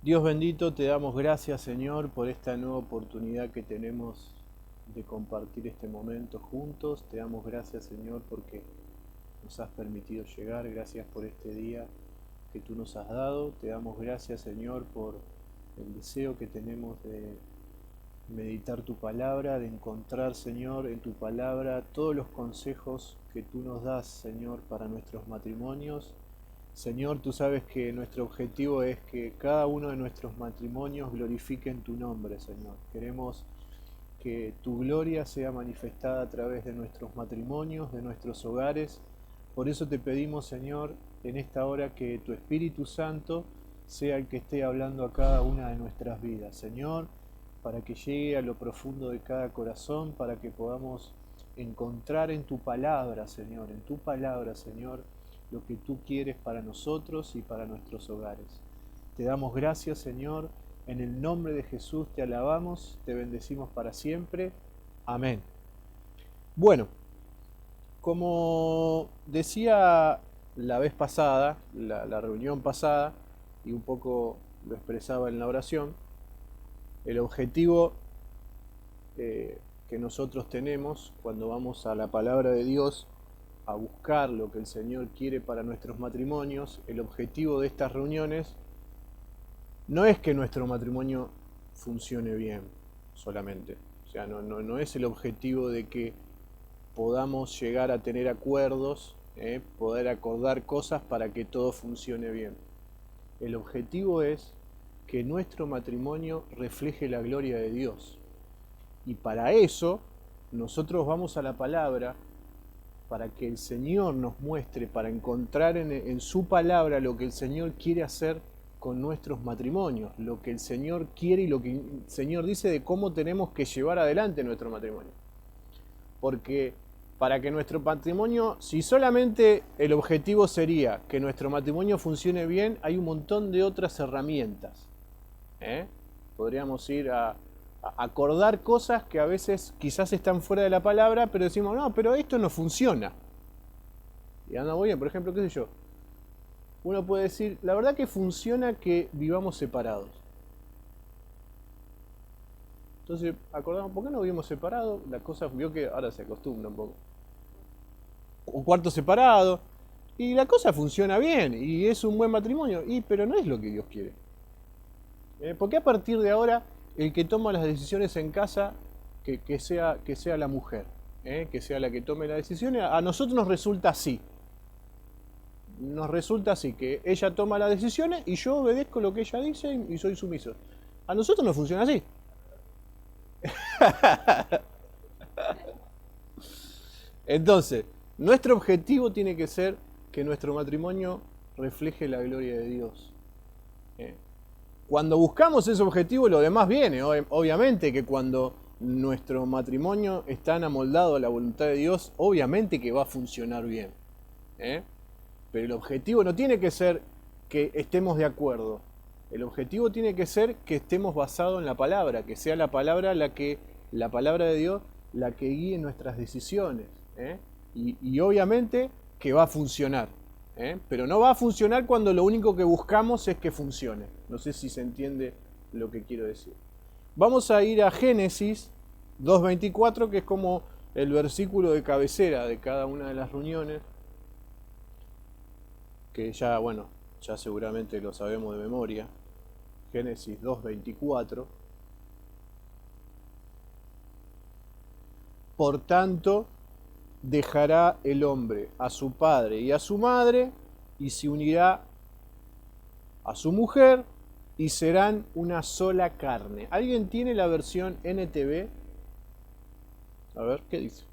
Dios bendito, te damos gracias, Señor, por esta nueva oportunidad que tenemos de compartir este momento juntos. Te damos gracias, Señor, porque nos has permitido llegar. Gracias por este día que tú nos has dado. Te damos gracias, Señor, por el deseo que tenemos de meditar tu palabra, de encontrar, Señor, en tu palabra todos los consejos que tú nos das, Señor, para nuestros matrimonios. Señor, tú sabes que nuestro objetivo es que cada uno de nuestros matrimonios glorifiquen tu nombre, Señor. Queremos que tu gloria sea manifestada a través de nuestros matrimonios, de nuestros hogares. Por eso te pedimos, Señor, en esta hora que tu Espíritu Santo sea el que esté hablando a cada una de nuestras vidas, Señor, para que llegue a lo profundo de cada corazón, para que podamos encontrar en tu palabra, Señor, lo que tú quieres para nosotros y para nuestros hogares. Te damos gracias, Señor, en el nombre de Jesús te alabamos, te bendecimos para siempre. Amén. Bueno, como decía la vez pasada, la reunión pasada, y un poco lo expresaba en la oración, el objetivo que nosotros tenemos cuando vamos a la palabra de Dios a buscar lo que el Señor quiere para nuestros matrimonios, el objetivo de estas reuniones no es que nuestro matrimonio funcione bien solamente. O sea, no es el objetivo de que podamos llegar a tener acuerdos, poder acordar cosas para que todo funcione bien. El objetivo es que nuestro matrimonio refleje la gloria de Dios. Y para eso nosotros vamos a la palabra para que el Señor nos muestre, para encontrar en su palabra lo que el Señor quiere hacer con nuestros matrimonios, lo que el Señor quiere y lo que el Señor dice de cómo tenemos que llevar adelante nuestro matrimonio. Porque para que nuestro matrimonio, si solamente el objetivo sería que nuestro matrimonio funcione bien, hay un montón de otras herramientas. Podríamos ir a acordar cosas que a veces quizás están fuera de la palabra, pero decimos, no, pero esto no funciona. Y anda muy bien, por ejemplo, qué sé yo. Uno puede decir, la verdad que funciona que vivamos separados. Entonces, acordamos, ¿por qué no vivimos separados? La cosa vio que ahora se acostumbra un poco. Un cuarto separado. Y la cosa funciona bien. Y es un buen matrimonio. Pero no es lo que Dios quiere. ¿Por qué a partir de ahora el que toma las decisiones en casa que sea la mujer? Que sea la que tome las decisiones. A nosotros nos resulta así. Nos resulta así, que ella toma las decisiones y yo obedezco lo que ella dice y soy sumiso. A nosotros no funciona así. Entonces, nuestro objetivo tiene que ser que nuestro matrimonio refleje la gloria de Dios. Cuando buscamos ese objetivo, lo demás viene. Obviamente que cuando nuestro matrimonio está amoldado a la voluntad de Dios, obviamente que va a funcionar bien. Pero el objetivo no tiene que ser que estemos de acuerdo. El objetivo tiene que ser que estemos basados en la palabra, que sea la palabra la palabra de Dios, la que guíe nuestras decisiones. Y obviamente que va a funcionar. Pero no va a funcionar cuando lo único que buscamos es que funcione. No sé si se entiende lo que quiero decir. Vamos a ir a Génesis 2.24, que es como el versículo de cabecera de cada una de las reuniones, que ya, bueno, ya seguramente lo sabemos de memoria. Génesis 2.24. Por tanto, dejará el hombre a su padre y a su madre y se unirá a su mujer y serán una sola carne. ¿Alguien tiene la versión NTV? A ver, ¿qué dice?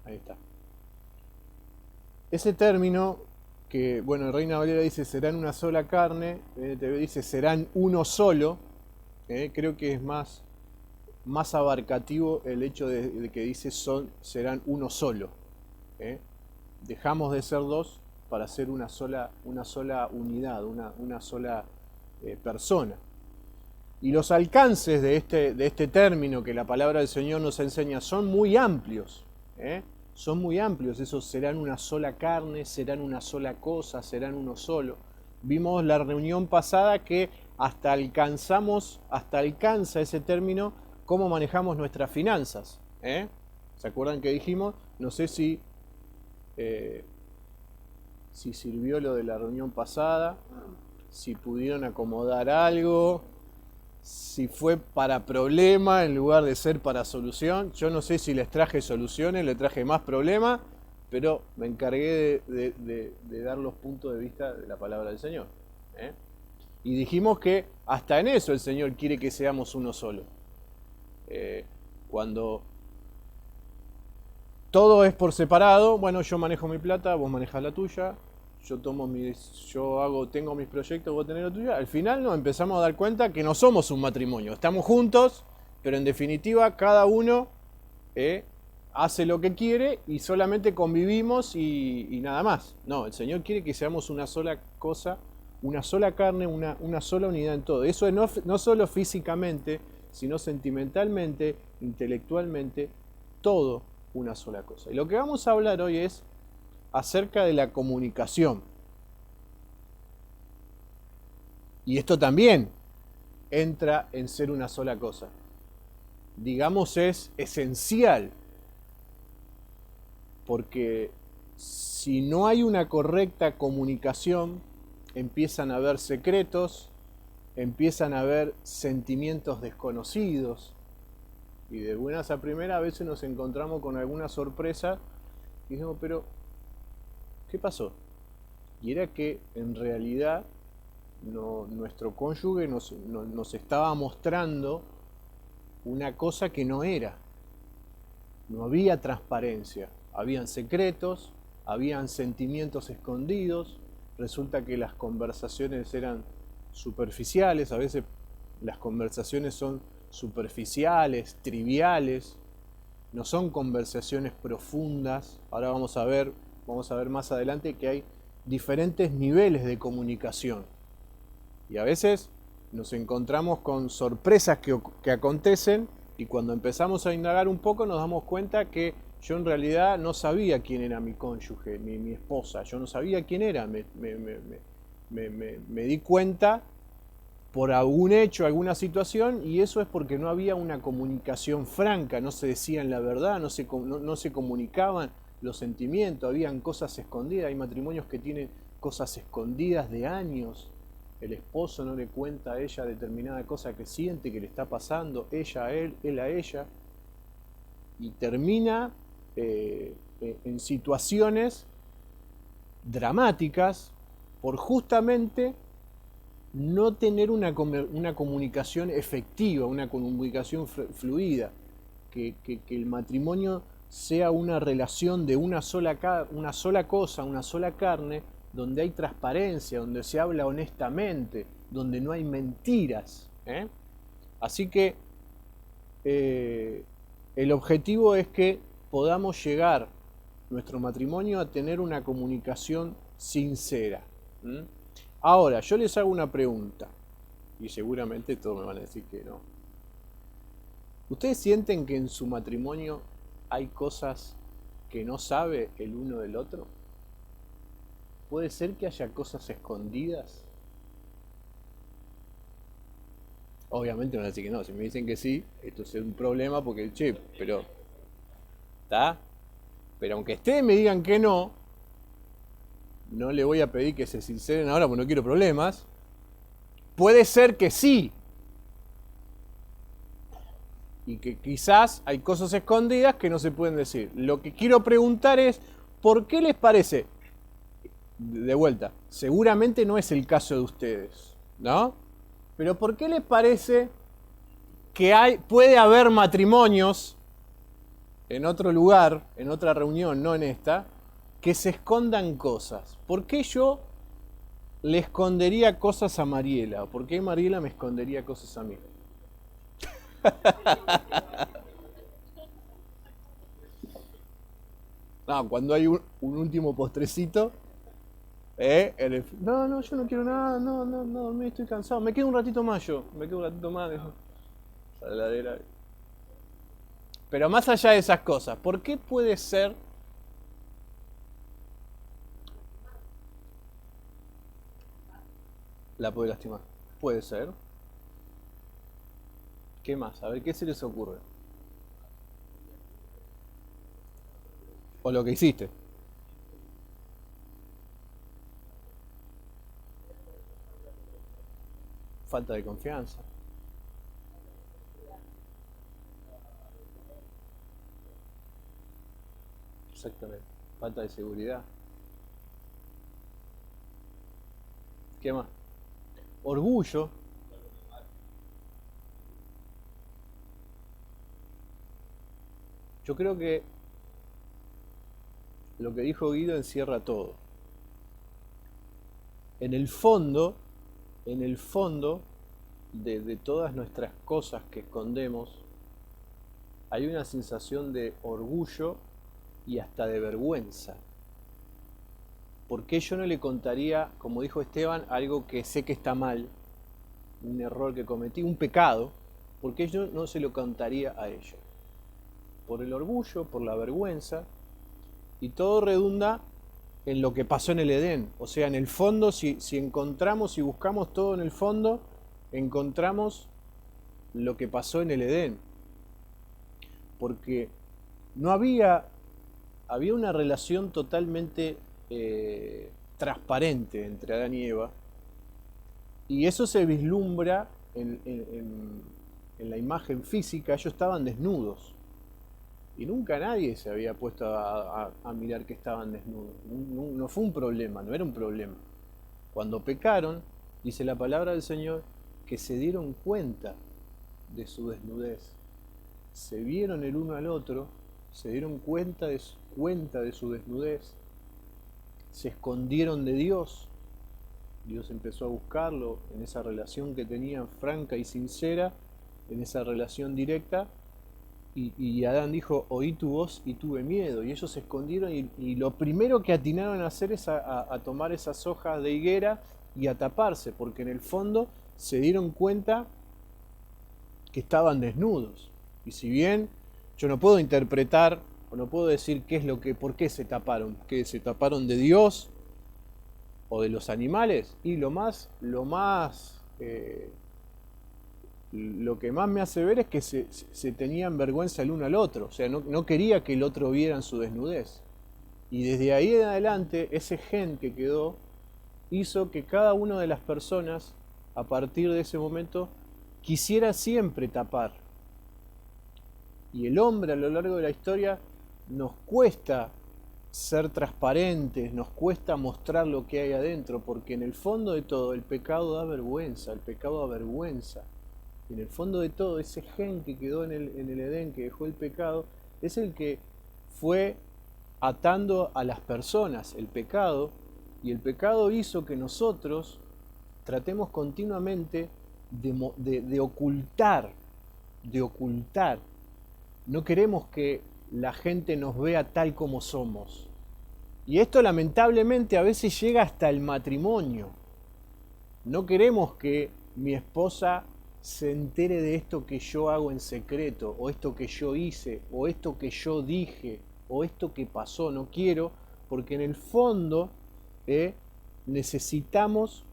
Ahí está. Ese término que, bueno, Reina Valera dice serán una sola carne, NTV dice serán uno solo, creo que es más abarcativo el hecho de que dice serán uno solo. Dejamos de ser dos para ser una sola unidad, una sola persona. Y los alcances de este término que la palabra del Señor nos enseña son muy amplios. son muy amplios, esos serán una sola carne, serán una sola cosa, serán uno solo. Vimos la reunión pasada que hasta alcanza ese término cómo manejamos nuestras finanzas. ¿Se acuerdan que dijimos? No sé si sirvió lo de la reunión pasada, si pudieron acomodar algo, si fue para problema en lugar de ser para solución. Yo no sé si les traje soluciones, les traje más problemas, pero me encargué de dar los puntos de vista de la palabra del Señor. Y dijimos que hasta en eso el Señor quiere que seamos uno solo. Cuando todo es por separado, yo manejo mi plata, vos manejás la tuya, tengo mis proyectos, vos tenés lo tuyo. Al final nos empezamos a dar cuenta que no somos un matrimonio, estamos juntos, pero en definitiva cada uno hace lo que quiere y solamente convivimos y nada más. No, el Señor quiere que seamos una sola cosa, una sola carne, una sola unidad en todo. Eso no solo físicamente, sino sentimentalmente, intelectualmente, todo una sola cosa. Y lo que vamos a hablar hoy es acerca de la comunicación. Y esto también entra en ser una sola cosa. Digamos, es esencial, porque si no hay una correcta comunicación, empiezan a haber secretos, empiezan a haber sentimientos desconocidos, y de buenas a primeras a veces nos encontramos con alguna sorpresa y decimos, pero ¿qué pasó? Y era que en realidad nuestro cónyuge nos estaba mostrando una cosa que no era. No había transparencia, habían secretos, habían sentimientos escondidos. Resulta que las conversaciones eran superficiales, a veces las conversaciones son superficiales, triviales, no son conversaciones profundas. Ahora vamos a ver más adelante que hay diferentes niveles de comunicación. Y a veces nos encontramos con sorpresas que acontecen y cuando empezamos a indagar un poco nos damos cuenta que yo en realidad no sabía quién era mi cónyuge, mi esposa, yo no sabía quién era, me di cuenta por algún hecho, alguna situación, y eso es porque no había una comunicación franca, no se decían la verdad, no se comunicaban los sentimientos, habían cosas escondidas. Hay matrimonios que tienen cosas escondidas de años. El esposo no le cuenta a ella determinada cosa que siente, que le está pasando, ella a él, él a ella, y termina en situaciones dramáticas por justamente no tener una comunicación efectiva, una comunicación fluida, que el matrimonio sea una relación de una sola cosa, una sola carne, donde hay transparencia, donde se habla honestamente, donde no hay mentiras. Así que el objetivo es que podamos llegar nuestro matrimonio a tener una comunicación sincera. Ahora, yo les hago una pregunta, y seguramente todos me van a decir que no. ¿Ustedes sienten que en su matrimonio hay cosas que no sabe el uno del otro? ¿Puede ser que haya cosas escondidas? Obviamente me van a decir que no. Si me dicen que sí, esto es un problema porque el chip, pero ¿está? Pero aunque ustedes me digan que no, no le voy a pedir que se sinceren ahora porque no quiero problemas. Puede ser que sí. Y que quizás hay cosas escondidas que no se pueden decir. Lo que quiero preguntar es, ¿por qué les parece? De vuelta, seguramente no es el caso de ustedes, ¿no? Pero ¿por qué les parece que puede haber matrimonios en otro lugar, en otra reunión, no en esta, que se escondan cosas? ¿Por qué yo le escondería cosas a Mariela? ¿Por qué Mariela me escondería cosas a mí? No, cuando hay un último postrecito, no, yo no quiero nada, no, me estoy cansado, me quedo un ratito más la heladera. Pero más allá de esas cosas, ¿por qué puede ser La puede lastimar. Puede ser. ¿Qué más? A ver, ¿qué se les ocurre? O lo que hiciste. Falta de confianza. Exactamente. Falta de seguridad. ¿Qué más? Orgullo. Yo creo que lo que dijo Guido encierra todo. En el fondo, en el fondo de todas nuestras cosas que escondemos, hay una sensación de orgullo y hasta de vergüenza. ¿Por qué yo no le contaría, como dijo Esteban, algo que sé que está mal, un error que cometí, un pecado? ¿Por qué yo no se lo contaría a ella? Por el orgullo, por la vergüenza, y todo redunda en lo que pasó en el Edén. O sea, en el fondo, si encontramos, si buscamos todo en el fondo, encontramos lo que pasó en el Edén. Porque no había una relación totalmente transparente entre Adán y Eva, y eso se vislumbra en la imagen física. Ellos estaban desnudos, y nunca nadie se había puesto a mirar que estaban desnudos. No fue un problema, no era un problema. Cuando pecaron, dice la palabra del Señor, que se dieron cuenta de su desnudez. Se vieron el uno al otro, se dieron cuenta de su desnudez, se escondieron de Dios. Dios empezó a buscarlo en esa relación que tenían franca y sincera, en esa relación directa, y Adán dijo, oí tu voz y tuve miedo, y ellos se escondieron, y lo primero que atinaron a hacer es a tomar esas hojas de higuera y a taparse, porque en el fondo se dieron cuenta que estaban desnudos. Y si bien yo no puedo interpretar o no puedo decir por qué se taparon, que se taparon de Dios o de los animales, y lo que más me hace ver es que se tenían vergüenza el uno al otro. O sea, no quería que el otro viera su desnudez. Y desde ahí en adelante, ese gen que quedó hizo que cada una de las personas, a partir de ese momento, quisiera siempre tapar. Y el hombre, a lo largo de la historia, nos cuesta ser transparentes, nos cuesta mostrar lo que hay adentro, porque en el fondo de todo el pecado da vergüenza, el pecado avergüenza. Y en el fondo de todo, ese gen que quedó en el Edén, que dejó el pecado, es el que fue atando a las personas, el pecado, y el pecado hizo que nosotros tratemos continuamente de ocultar, de ocultar. No queremos que la gente nos vea tal como somos. Y esto lamentablemente a veces llega hasta el matrimonio. No queremos que mi esposa se entere de esto que yo hago en secreto, o esto que yo hice, o esto que yo dije, o esto que pasó. No quiero, porque en el fondo necesitamos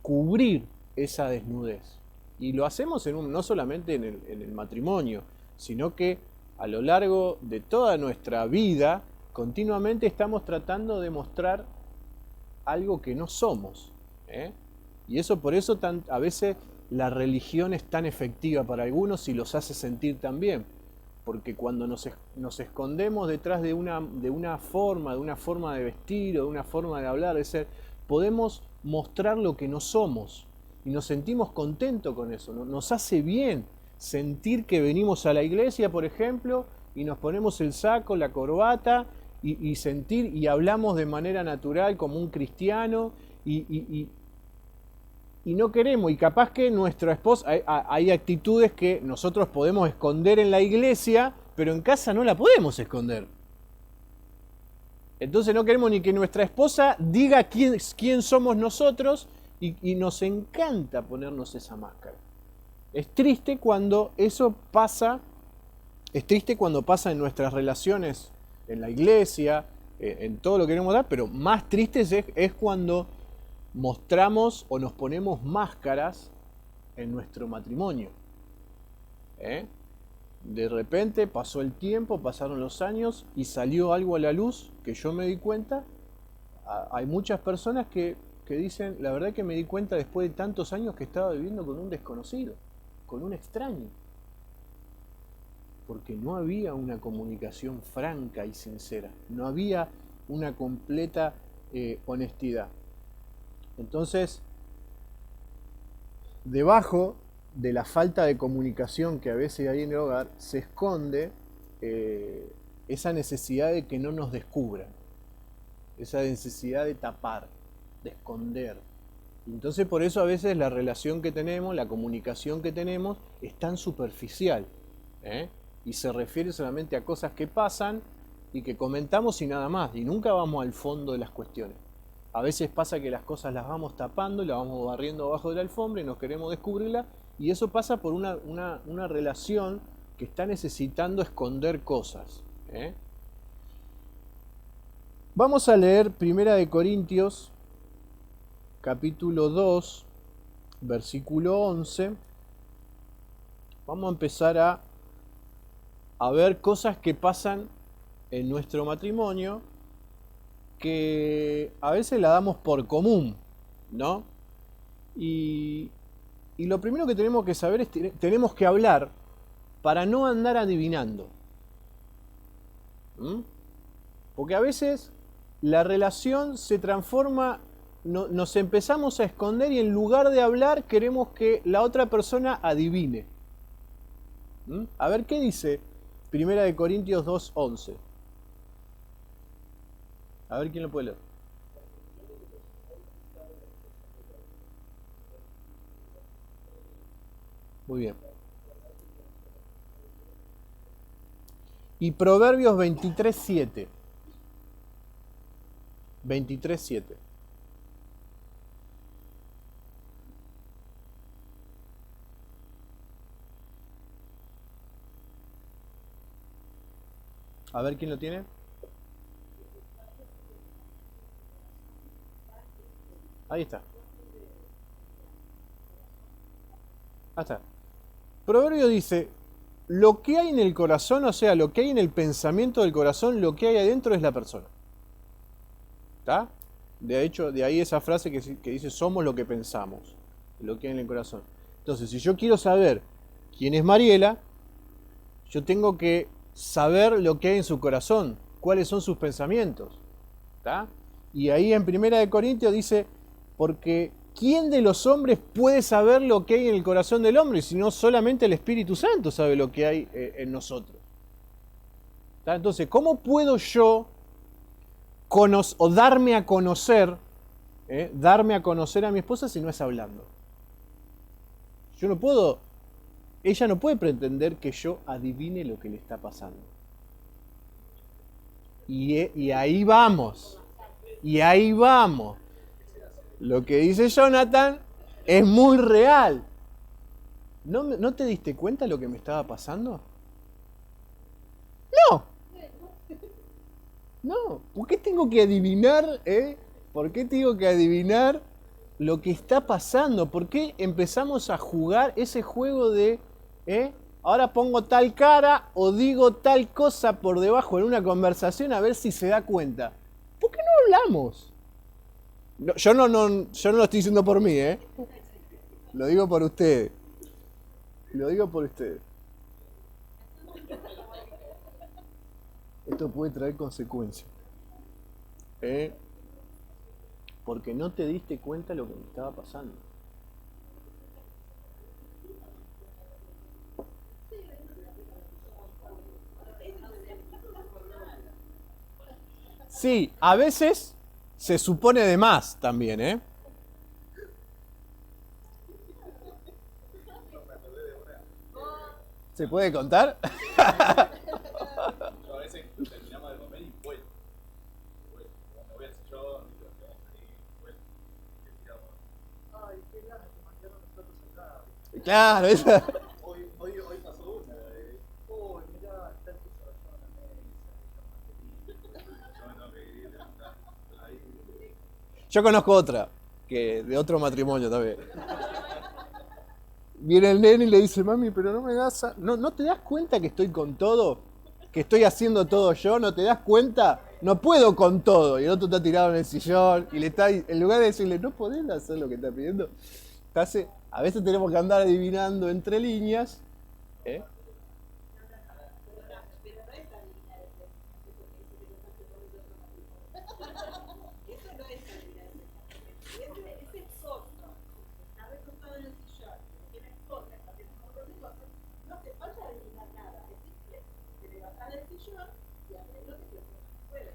cubrir esa desnudez. Y lo hacemos no solamente en el matrimonio, sino que a lo largo de toda nuestra vida, continuamente estamos tratando de mostrar algo que no somos. Y eso, por eso a veces la religión es tan efectiva para algunos y los hace sentir tan bien. Porque cuando nos escondemos detrás de una forma de vestir o de una forma de hablar, de ser, podemos mostrar lo que no somos. Y nos sentimos contentos con eso. Nos hace bien sentir que venimos a la iglesia, por ejemplo, y nos ponemos el saco, la corbata, y sentir y hablamos de manera natural como un cristiano, y no queremos, y capaz que nuestra esposa, hay actitudes que nosotros podemos esconder en la iglesia, pero en casa no la podemos esconder. Entonces no queremos ni que nuestra esposa diga quién somos nosotros, y nos encanta ponernos esa máscara. Es triste cuando eso pasa, es triste cuando pasa en nuestras relaciones, en la iglesia, en todo lo que queremos dar, pero más triste es cuando mostramos o nos ponemos máscaras en nuestro matrimonio. De repente pasó el tiempo, pasaron los años y salió algo a la luz que yo me di cuenta. Hay muchas personas que dicen, la verdad que me di cuenta después de tantos años que estaba viviendo con un desconocido, con un extraño. Porque no había una comunicación franca y sincera, no había una completa honestidad. Entonces, debajo de la falta de comunicación que a veces hay en el hogar, se esconde esa necesidad de que no nos descubran, esa necesidad de tapar, de esconder. Entonces por eso a veces la relación que tenemos, la comunicación que tenemos es tan superficial, y se refiere solamente a cosas que pasan y que comentamos y nada más, y nunca vamos al fondo de las cuestiones. A veces pasa que las cosas las vamos tapando, las vamos barriendo abajo de la alfombra y nos queremos descubrirla, y eso pasa por una relación que está necesitando esconder cosas. Vamos a leer 1 Corintios, capítulo 2, versículo 11. Vamos a empezar a ver cosas que pasan en nuestro matrimonio que a veces la damos por común, ¿no? Y lo primero que tenemos que saber es que tenemos que hablar para no andar adivinando. Porque a veces la relación se transforma, nos empezamos a esconder y en lugar de hablar queremos que la otra persona adivine. A ver qué dice 1 Corintios 2:11. A ver quién lo puede leer. Muy bien. Y Proverbios 23:7. 23:7. A ver quién lo tiene. Ahí está. Ahí está. Proverbio dice, lo que hay en el corazón, o sea, lo que hay en el pensamiento del corazón, lo que hay adentro es la persona. ¿Está? De hecho, de ahí esa frase que dice, somos lo que pensamos, lo que hay en el corazón. Entonces, si yo quiero saber quién es Mariela, yo tengo que saber lo que hay en su corazón, cuáles son sus pensamientos. ¿Está? Y ahí en 1 Corintios dice, porque ¿quién de los hombres puede saber lo que hay en el corazón del hombre? Si no solamente el Espíritu Santo sabe lo que hay en nosotros. ¿Está? Entonces, ¿cómo puedo yo o darme a conocer a mi esposa si no es hablando? Yo no puedo, ella no puede pretender que yo adivine lo que le está pasando. Y ahí vamos. Y ahí vamos. Lo que dice Jonathan es muy real. ¿No te diste cuenta de lo que me estaba pasando? No. No. ¿Por qué tengo que adivinar? ¿Por qué tengo que adivinar lo que está pasando? ¿Por qué empezamos a jugar ese juego de ahora pongo tal cara o digo tal cosa por debajo en una conversación a ver si se da cuenta? ¿Por qué no hablamos? No, yo no lo estoy diciendo por mí, Lo digo por ustedes. Lo digo por ustedes. Esto puede traer consecuencias. Porque no te diste cuenta de lo que me estaba pasando. Sí, a veces se supone de más también, ¿Se puede contar? Yo a veces terminamos de comer y vuelvo. Cuando voy al sillón, digo, vamos ahí, vuelvo. Ay, qué ganas que mandaron los platos acá. Claro, esa. Hoy pasó una. Uy, mirá, está el queso rallado en la mesa. Yo no me quería levantar. Ahí. Yo conozco otra. que de otro matrimonio también. Viene el nene y le dice, mami, pero no me das... ¿No te das cuenta que estoy con todo? ¿Que estoy haciendo todo yo? ¿No te das cuenta? No puedo con todo. Y el otro está tirado en el sillón y le está, en lugar de decirle, ¿no podés hacer lo que está pidiendo? A veces tenemos que andar adivinando entre líneas. ¿Eh?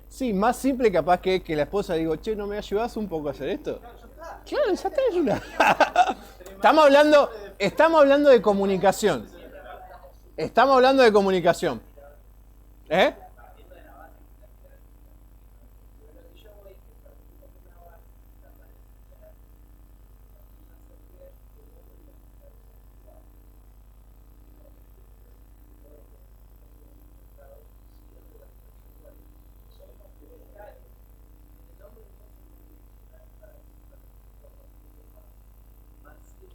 Sí, más simple capaz que la esposa digo, che, ¿no me ayudas un poco a hacer esto? Claro, ya tenés una. Estamos hablando de comunicación. Estamos hablando de comunicación. ¿Eh?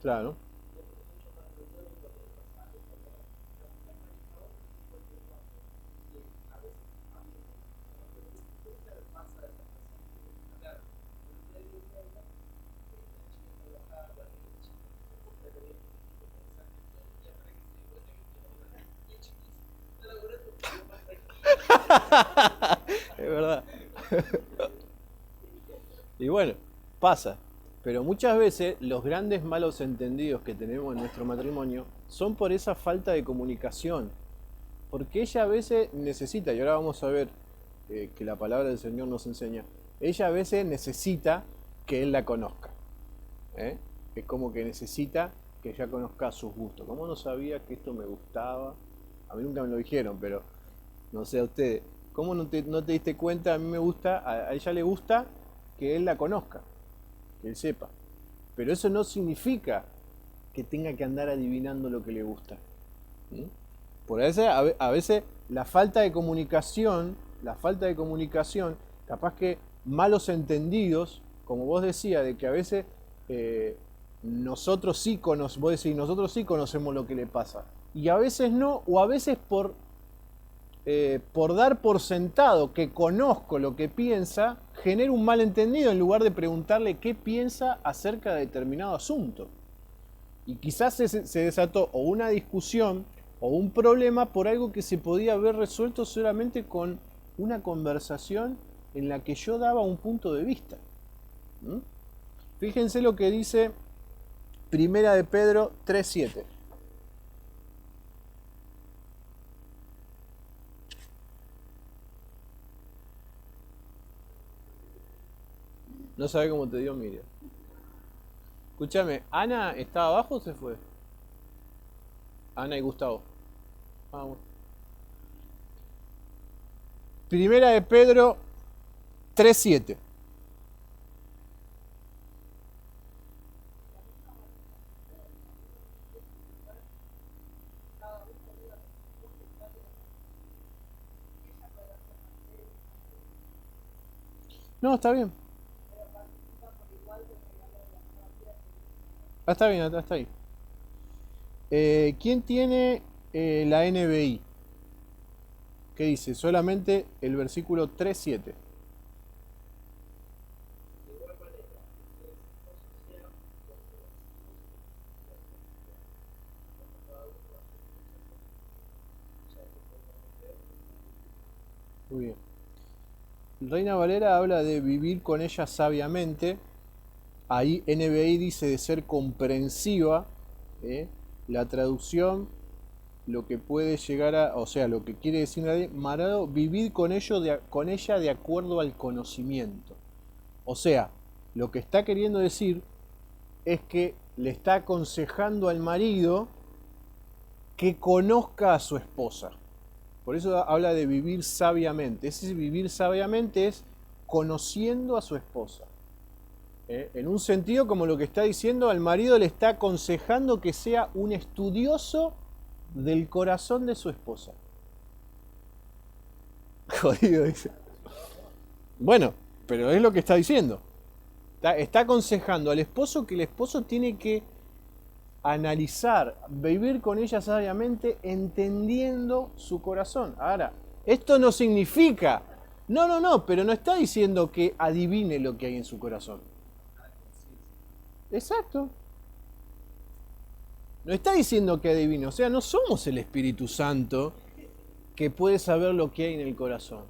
Claro. Es verdad. Y bueno, pasa. Pero muchas veces los grandes malos entendidos que tenemos en nuestro matrimonio son por esa falta de comunicación. Porque ella a veces necesita, y ahora vamos a ver que la palabra del Señor nos enseña, ella a veces necesita que Él la conozca. ¿Eh? Es como que necesita que ella conozca sus gustos. ¿Cómo no sabía que esto me gustaba? A mí nunca me lo dijeron, pero no sé a ustedes. ¿Cómo no te diste cuenta? A mí me gusta, a ella le gusta que Él la conozca, que Él sepa. Pero eso no significa que tenga que andar adivinando lo que le gusta. ¿Mm? Por eso a veces la falta de comunicación, capaz que malos entendidos, como vos decías, de que a veces nosotros sí conocemos lo que le pasa. Y a veces no, o a veces por dar por sentado que conozco lo que piensa, genera un malentendido en lugar de preguntarle qué piensa acerca de determinado asunto. Y quizás se desató o una discusión o un problema por algo que se podía haber resuelto solamente con una conversación en la que yo daba un punto de vista. ¿Mm? Fíjense lo que dice Primera de Pedro 3:7. No sabe cómo te dio Miriam. Escúchame, ¿Ana estaba abajo o se fue? Ana y Gustavo. Ah, bueno. Primera de Pedro 3:7. No, está bien. Está bien, está ahí. ¿Quién tiene la NBI? ¿Qué dice? Solamente el versículo 3:7. Muy bien. Reina Valera habla de vivir con ella sabiamente. Ahí NBI dice de ser comprensiva. La traducción, lo que puede llegar a, o sea, lo que quiere decir Marado, vivir con ella de acuerdo al conocimiento. O sea, lo que está queriendo decir es que le está aconsejando al marido que conozca a su esposa. Por eso habla de vivir sabiamente. Ese vivir sabiamente es conociendo a su esposa. En un sentido, como lo que está diciendo, al marido le está aconsejando que sea un estudioso del corazón de su esposa. Jodido, dice. Bueno, pero es lo que está diciendo. Está aconsejando al esposo que el esposo tiene que analizar, vivir con ella sabiamente, entendiendo su corazón. Ahora, esto no significa, no, pero no está diciendo que adivine lo que hay en su corazón. Exacto. No está diciendo que adivine, o sea, no somos el Espíritu Santo que puede saber lo que hay en el corazón.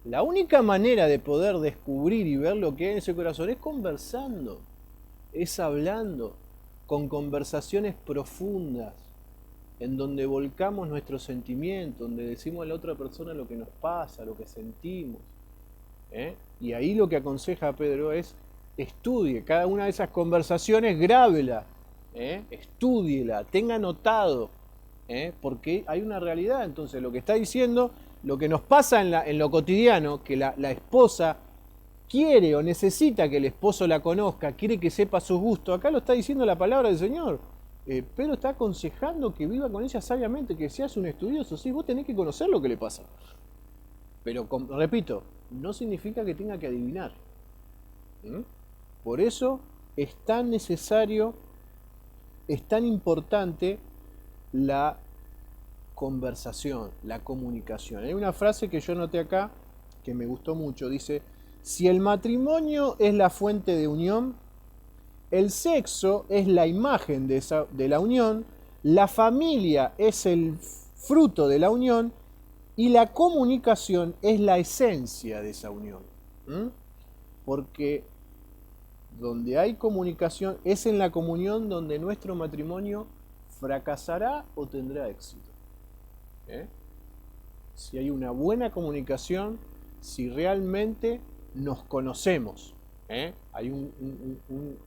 La única manera de poder descubrir y ver lo que hay en ese corazón es conversando, es hablando, con conversaciones profundas, en donde volcamos nuestros sentimientos, donde decimos a la otra persona lo que nos pasa, lo que sentimos. Y ahí lo que aconseja Pedro es estudie cada una de esas conversaciones, grábela, estúdiela, tenga anotado, porque hay una realidad. Entonces lo que está diciendo, lo que nos pasa en lo cotidiano, que la esposa quiere o necesita que el esposo la conozca, quiere que sepa sus gustos, acá lo está diciendo la palabra del Señor. Pedro está aconsejando que viva con ella sabiamente, que seas un estudioso, sí, vos tenés que conocer lo que le pasa. Pero, repito, no significa que tenga que adivinar. Por eso es tan necesario, es tan importante la conversación, la comunicación. Hay una frase que yo noté acá que me gustó mucho, dice: si el matrimonio es la fuente de unión, el sexo es la imagen de la unión, la familia es el fruto de la unión y la comunicación es la esencia de esa unión. Porque donde hay comunicación es en la comunión donde nuestro matrimonio fracasará o tendrá éxito. Si hay una buena comunicación, si realmente nos conocemos, hay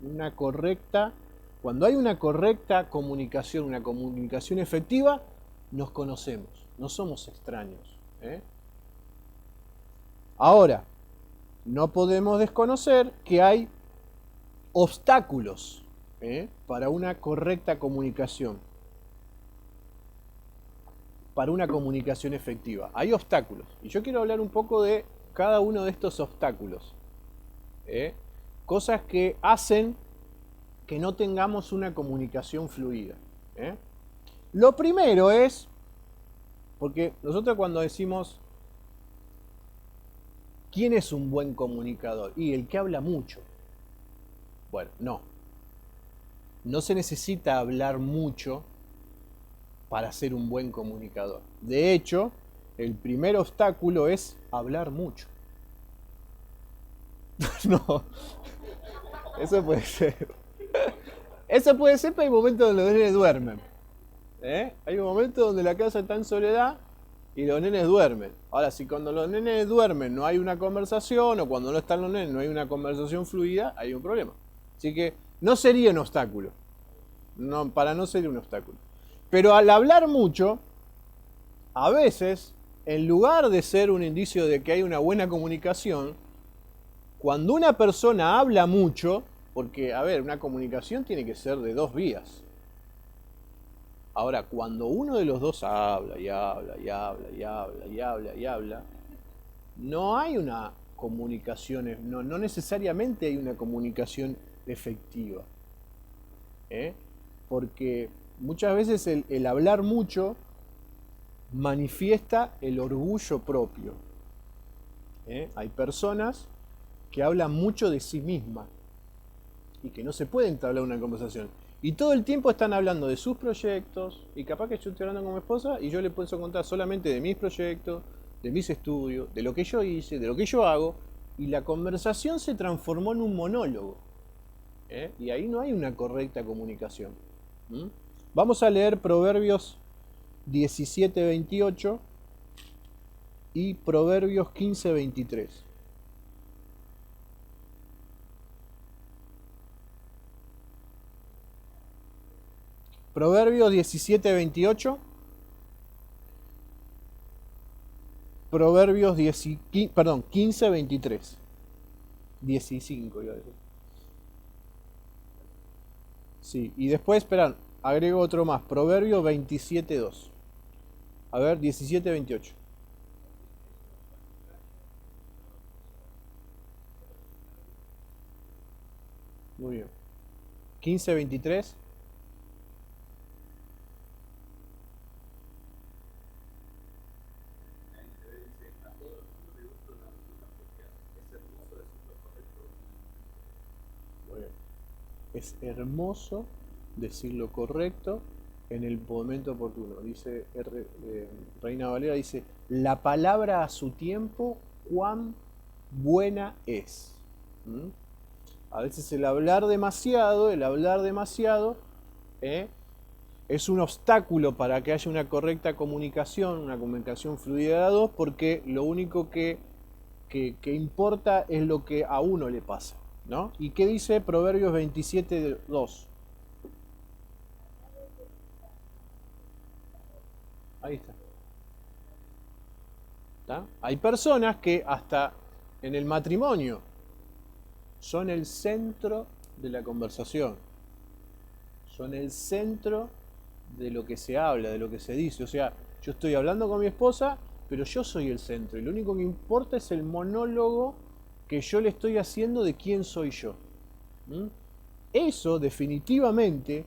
una correcta, cuando hay una correcta comunicación, una comunicación efectiva, nos conocemos, no somos extraños. Ahora, no podemos desconocer que hay obstáculos para una correcta comunicación, para una comunicación efectiva. Hay obstáculos, y yo quiero hablar un poco de cada uno de estos obstáculos. Cosas que hacen que no tengamos una comunicación fluida. Lo primero es, porque nosotros cuando decimos ¿quién es un buen comunicador? Y el que habla mucho. Bueno, no se necesita hablar mucho para ser un buen comunicador. De hecho, el primer obstáculo es hablar mucho. No, eso puede ser. Eso puede ser, pero hay momentos donde los nenes duermen. Hay un momento donde la casa está en soledad y los nenes duermen. Ahora, si cuando los nenes duermen no hay una conversación, o cuando no están los nenes no hay una conversación fluida, hay un problema. Así que no sería un obstáculo. No, para no ser un obstáculo. Pero al hablar mucho, a veces, en lugar de ser un indicio de que hay una buena comunicación, cuando una persona habla mucho, porque, a ver, una comunicación tiene que ser de dos vías. Ahora, cuando uno de los dos habla y habla y habla y habla y habla y habla, no hay una comunicación, no necesariamente hay una comunicación efectiva. Porque muchas veces el hablar mucho manifiesta el orgullo propio. Hay personas que hablan mucho de sí mismas y que no se puede entablar una conversación. Y todo el tiempo están hablando de sus proyectos, y capaz que yo estoy hablando con mi esposa y yo le puedo contar solamente de mis proyectos, de mis estudios, de lo que yo hice, de lo que yo hago, y la conversación se transformó en un monólogo. Y ahí no hay una correcta comunicación. Vamos a leer Proverbios 17:28 y Proverbios 15:23. Proverbios 17:28. Proverbios 15:23. 15 iba a decir. Sí, y después, esperad, agrego otro más. Proverbios 27:2. A ver, 17:28. Muy bien. 15:23. Muy bien. Es hermoso decir lo correcto en el momento oportuno. Dice Reina Valera, dice, la palabra a su tiempo, cuán buena es. ¿Mm? A veces el hablar demasiado, es un obstáculo para que haya una correcta comunicación, una comunicación fluida de dos, porque lo único que importa es lo que a uno le pasa, ¿no? ¿Y qué dice Proverbios 27:2? Ahí está. ¿Está? Hay personas que hasta en el matrimonio son el centro de la conversación, son el centro de lo que se habla, de lo que se dice. O sea, yo estoy hablando con mi esposa, pero yo soy el centro y lo único que importa es el monólogo que yo le estoy haciendo de quién soy yo. ¿Mm? Eso definitivamente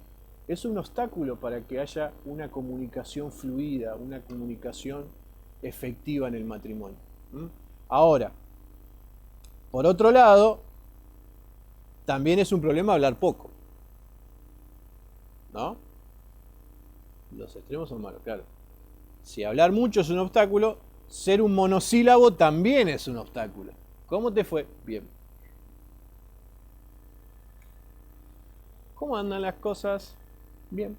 es un obstáculo para que haya una comunicación fluida, una comunicación efectiva en el matrimonio. ¿Mm? Ahora, por otro lado, también es un problema hablar poco, ¿no? Los extremos son malos, claro. Si hablar mucho es un obstáculo, ser un monosílabo también es un obstáculo. ¿Cómo te fue? Bien. ¿Cómo andan las cosas? Bien.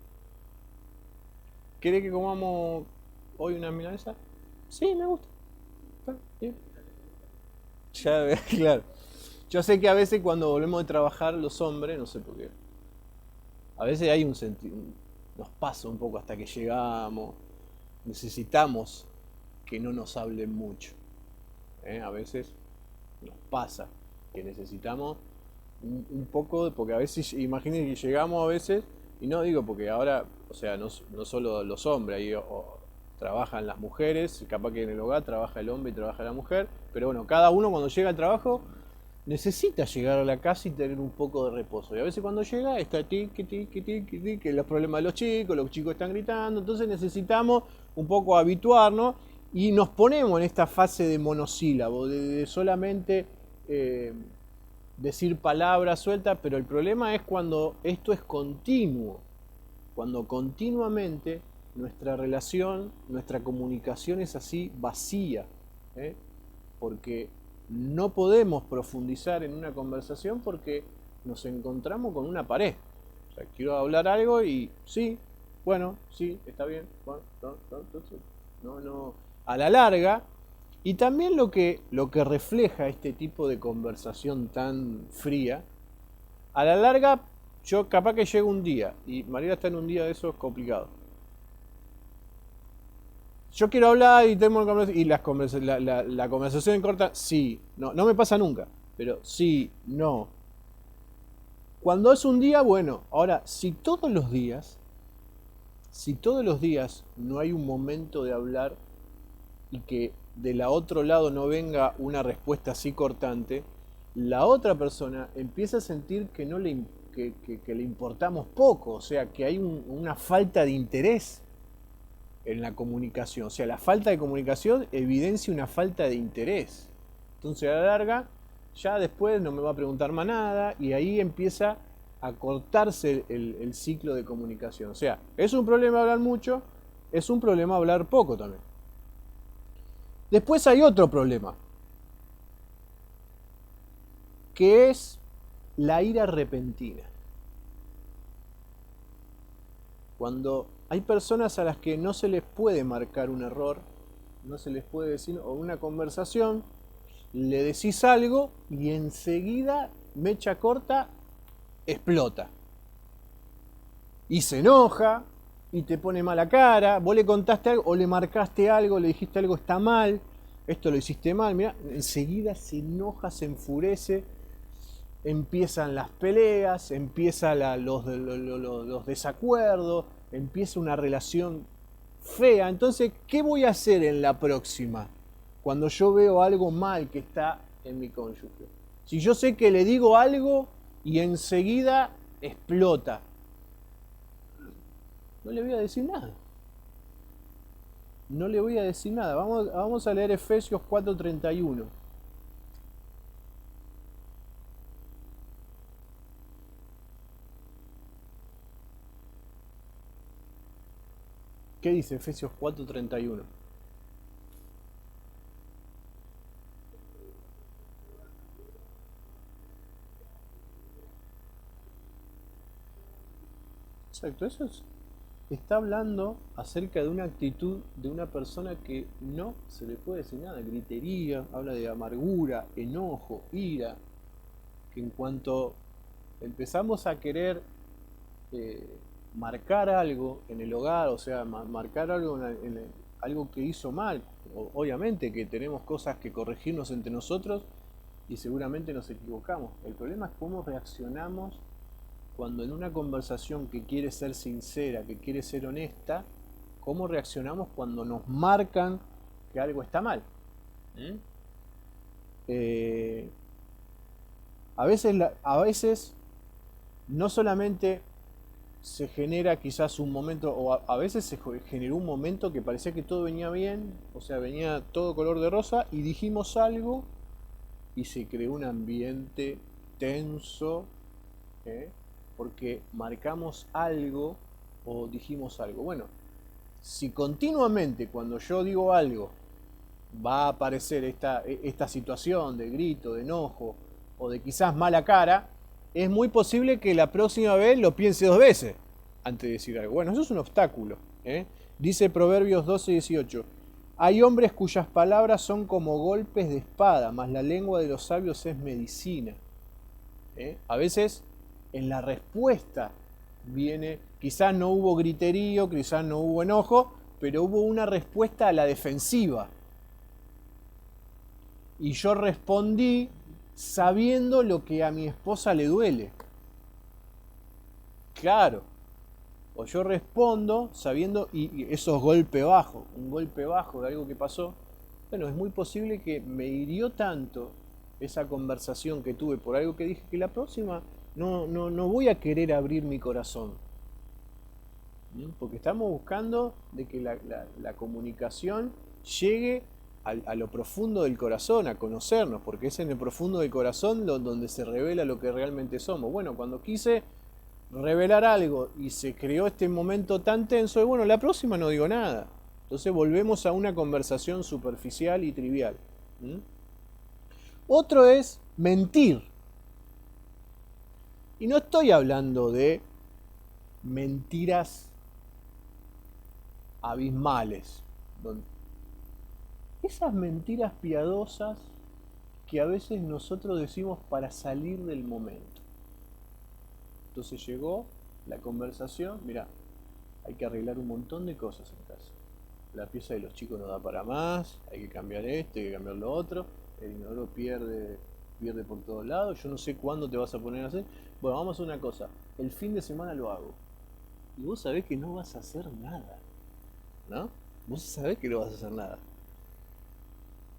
¿Querés que comamos hoy una milanesa? Sí, me gusta. Está bien. Ya, claro. Yo sé que a veces cuando volvemos de trabajar los hombres, no sé por qué, a veces hay un sentido, nos pasa un poco hasta que llegamos, necesitamos que no nos hablen mucho. A veces nos pasa que necesitamos un poco, porque a veces, imagínense que llegamos a veces, y no digo porque ahora, o sea, no solo los hombres, ahí trabajan las mujeres, capaz que en el hogar trabaja el hombre y trabaja la mujer, pero bueno, cada uno cuando llega al trabajo necesita llegar a la casa y tener un poco de reposo. Y a veces cuando llega está que los problemas de los chicos están gritando, entonces necesitamos un poco habituarnos y nos ponemos en esta fase de monosílabo, de solamente decir palabras sueltas, pero el problema es cuando esto es continuo, cuando continuamente nuestra relación, nuestra comunicación es así vacía, porque no podemos profundizar en una conversación porque nos encontramos con una pared. O sea, quiero hablar algo y sí, bueno, sí, está bien, bueno, no, a la larga. Y también lo que refleja este tipo de conversación tan fría, a la larga, yo capaz que llego un día, y María está en un día de esos complicados. Yo quiero hablar y tengo y la conversación en corta, sí, no me pasa nunca, pero sí, no. Cuando es un día, bueno, ahora, si todos los días no hay un momento de hablar y que de la otro lado no venga una respuesta así cortante, la otra persona empieza a sentir que no le, que le importamos poco, o sea, que hay una falta de interés en la comunicación. O sea, la falta de comunicación evidencia una falta de interés. Entonces a la larga, ya después no me va a preguntar más nada y ahí empieza a cortarse el ciclo de comunicación. O sea, es un problema hablar mucho, es un problema hablar poco también. Después hay otro problema, que es la ira repentina. Cuando hay personas a las que no se les puede marcar un error, no se les puede decir, o una conversación, le decís algo y enseguida, mecha corta, explota. Y se enoja, y te pone mala cara, vos le contaste algo, o le marcaste algo, le dijiste algo está mal, esto lo hiciste mal, mirá, enseguida se enoja, se enfurece, empiezan las peleas, empiezan los desacuerdos, empieza una relación fea. Entonces, ¿qué voy a hacer en la próxima? Cuando yo veo algo mal que está en mi cónyuge. Si yo sé que le digo algo y enseguida explota. No le voy a decir nada. No le voy a decir nada. Vamos a leer Efesios 4:31. ¿Qué dice Efesios 4:31? Exacto, está hablando acerca de una actitud de una persona que no se le puede decir nada, gritería, habla de amargura, enojo, ira, que en cuanto empezamos a querer marcar algo en el hogar, o sea, marcar algo algo que hizo mal, obviamente que tenemos cosas que corregirnos entre nosotros y seguramente nos equivocamos. El problema es cómo reaccionamos cuando en una conversación que quiere ser sincera, que quiere ser honesta, cómo reaccionamos cuando nos marcan que algo está mal. A veces no solamente se genera quizás un momento, o a veces se generó un momento que parecía que todo venía bien, o sea, venía todo color de rosa, y dijimos algo y se creó un ambiente tenso, porque marcamos algo o dijimos algo. Bueno, si continuamente cuando yo digo algo va a aparecer esta situación de grito, de enojo o de quizás mala cara, es muy posible que la próxima vez lo piense dos veces antes de decir algo. Bueno, eso es un obstáculo. Dice Proverbios 12:18. Hay hombres cuyas palabras son como golpes de espada, mas la lengua de los sabios es medicina. A veces en la respuesta viene, quizás no hubo griterío, quizás no hubo enojo, pero hubo una respuesta a la defensiva. Y yo respondí sabiendo lo que a mi esposa le duele. Claro. O yo respondo sabiendo, y esos golpes bajos, un golpe bajo de algo que pasó, bueno, es muy posible que me hirió tanto esa conversación que tuve por algo que dije, que la próxima no voy a querer abrir mi corazón. Porque estamos buscando de que la comunicación llegue a lo profundo del corazón, a conocernos, porque es en el profundo del corazón donde se revela lo que realmente somos. Bueno, cuando quise revelar algo y se creó este momento tan tenso, y bueno, la próxima no digo nada. Entonces volvemos a una conversación superficial y trivial. Otro es mentir. Y no estoy hablando de mentiras abismales. Esas mentiras piadosas que a veces nosotros decimos para salir del momento. Entonces llegó la conversación, mira, hay que arreglar un montón de cosas en casa. La pieza de los chicos no da para más, hay que cambiar esto, hay que cambiar lo otro, el inodoro pierde por todos lados, yo no sé cuándo te vas a poner a hacer. Bueno, vamos a hacer una cosa, el fin de semana lo hago. Y vos sabés que no vas a hacer nada, ¿no? Vos sabés que no vas a hacer nada.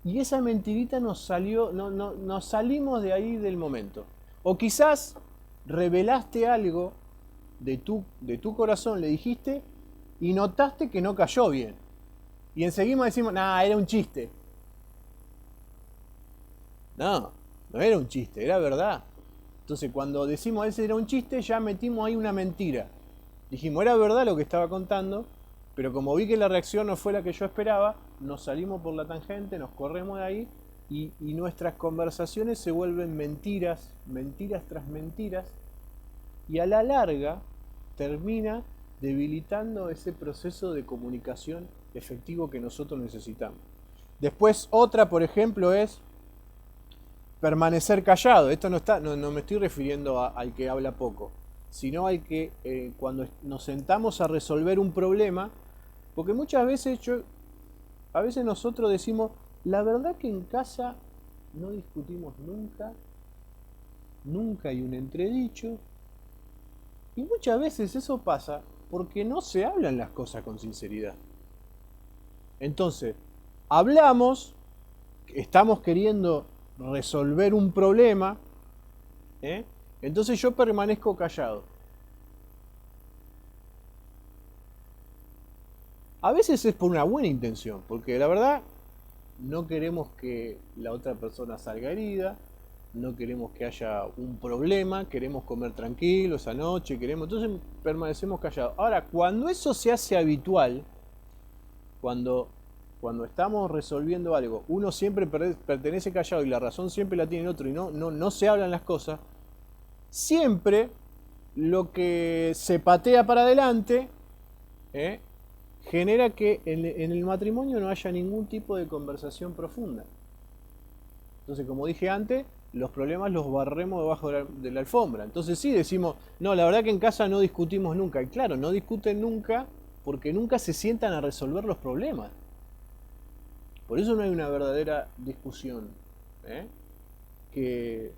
Y esa mentirita nos salió, nos salimos de ahí del momento. O quizás revelaste algo de tu corazón, le dijiste y notaste que no cayó bien. Y enseguida decimos, nah, era un chiste. No era un chiste, era verdad. Entonces cuando decimos ese era un chiste, ya metimos ahí una mentira. Dijimos, era verdad lo que estaba contando, pero como vi que la reacción no fue la que yo esperaba, nos salimos por la tangente, nos corremos de ahí y nuestras conversaciones se vuelven mentiras tras mentiras, y a la larga termina debilitando ese proceso de comunicación efectivo que nosotros necesitamos. Después otra, por ejemplo, es permanecer callado. Esto no me estoy refiriendo al que habla poco, sino al que cuando nos sentamos a resolver un problema, porque muchas veces a veces nosotros decimos, la verdad que en casa no discutimos nunca hay un entredicho, y muchas veces eso pasa porque no se hablan las cosas con sinceridad. Entonces, hablamos, estamos queriendo resolver un problema, Entonces yo permanezco callado. A veces es por una buena intención, porque la verdad no queremos que la otra persona salga herida, no queremos que haya un problema, queremos comer tranquilo esa noche, entonces permanecemos callados. Ahora, cuando eso se hace habitual, cuando, cuando estamos resolviendo algo, uno siempre pertenece callado y la razón siempre la tiene el otro y no se hablan las cosas, siempre lo que se patea para adelante, genera que en el matrimonio no haya ningún tipo de conversación profunda. Entonces, como dije antes, los problemas los barremos debajo de la alfombra. Entonces sí decimos, no, la verdad que en casa no discutimos nunca. Y claro, no discuten nunca porque nunca se sientan a resolver los problemas. Por eso no hay una verdadera discusión. Que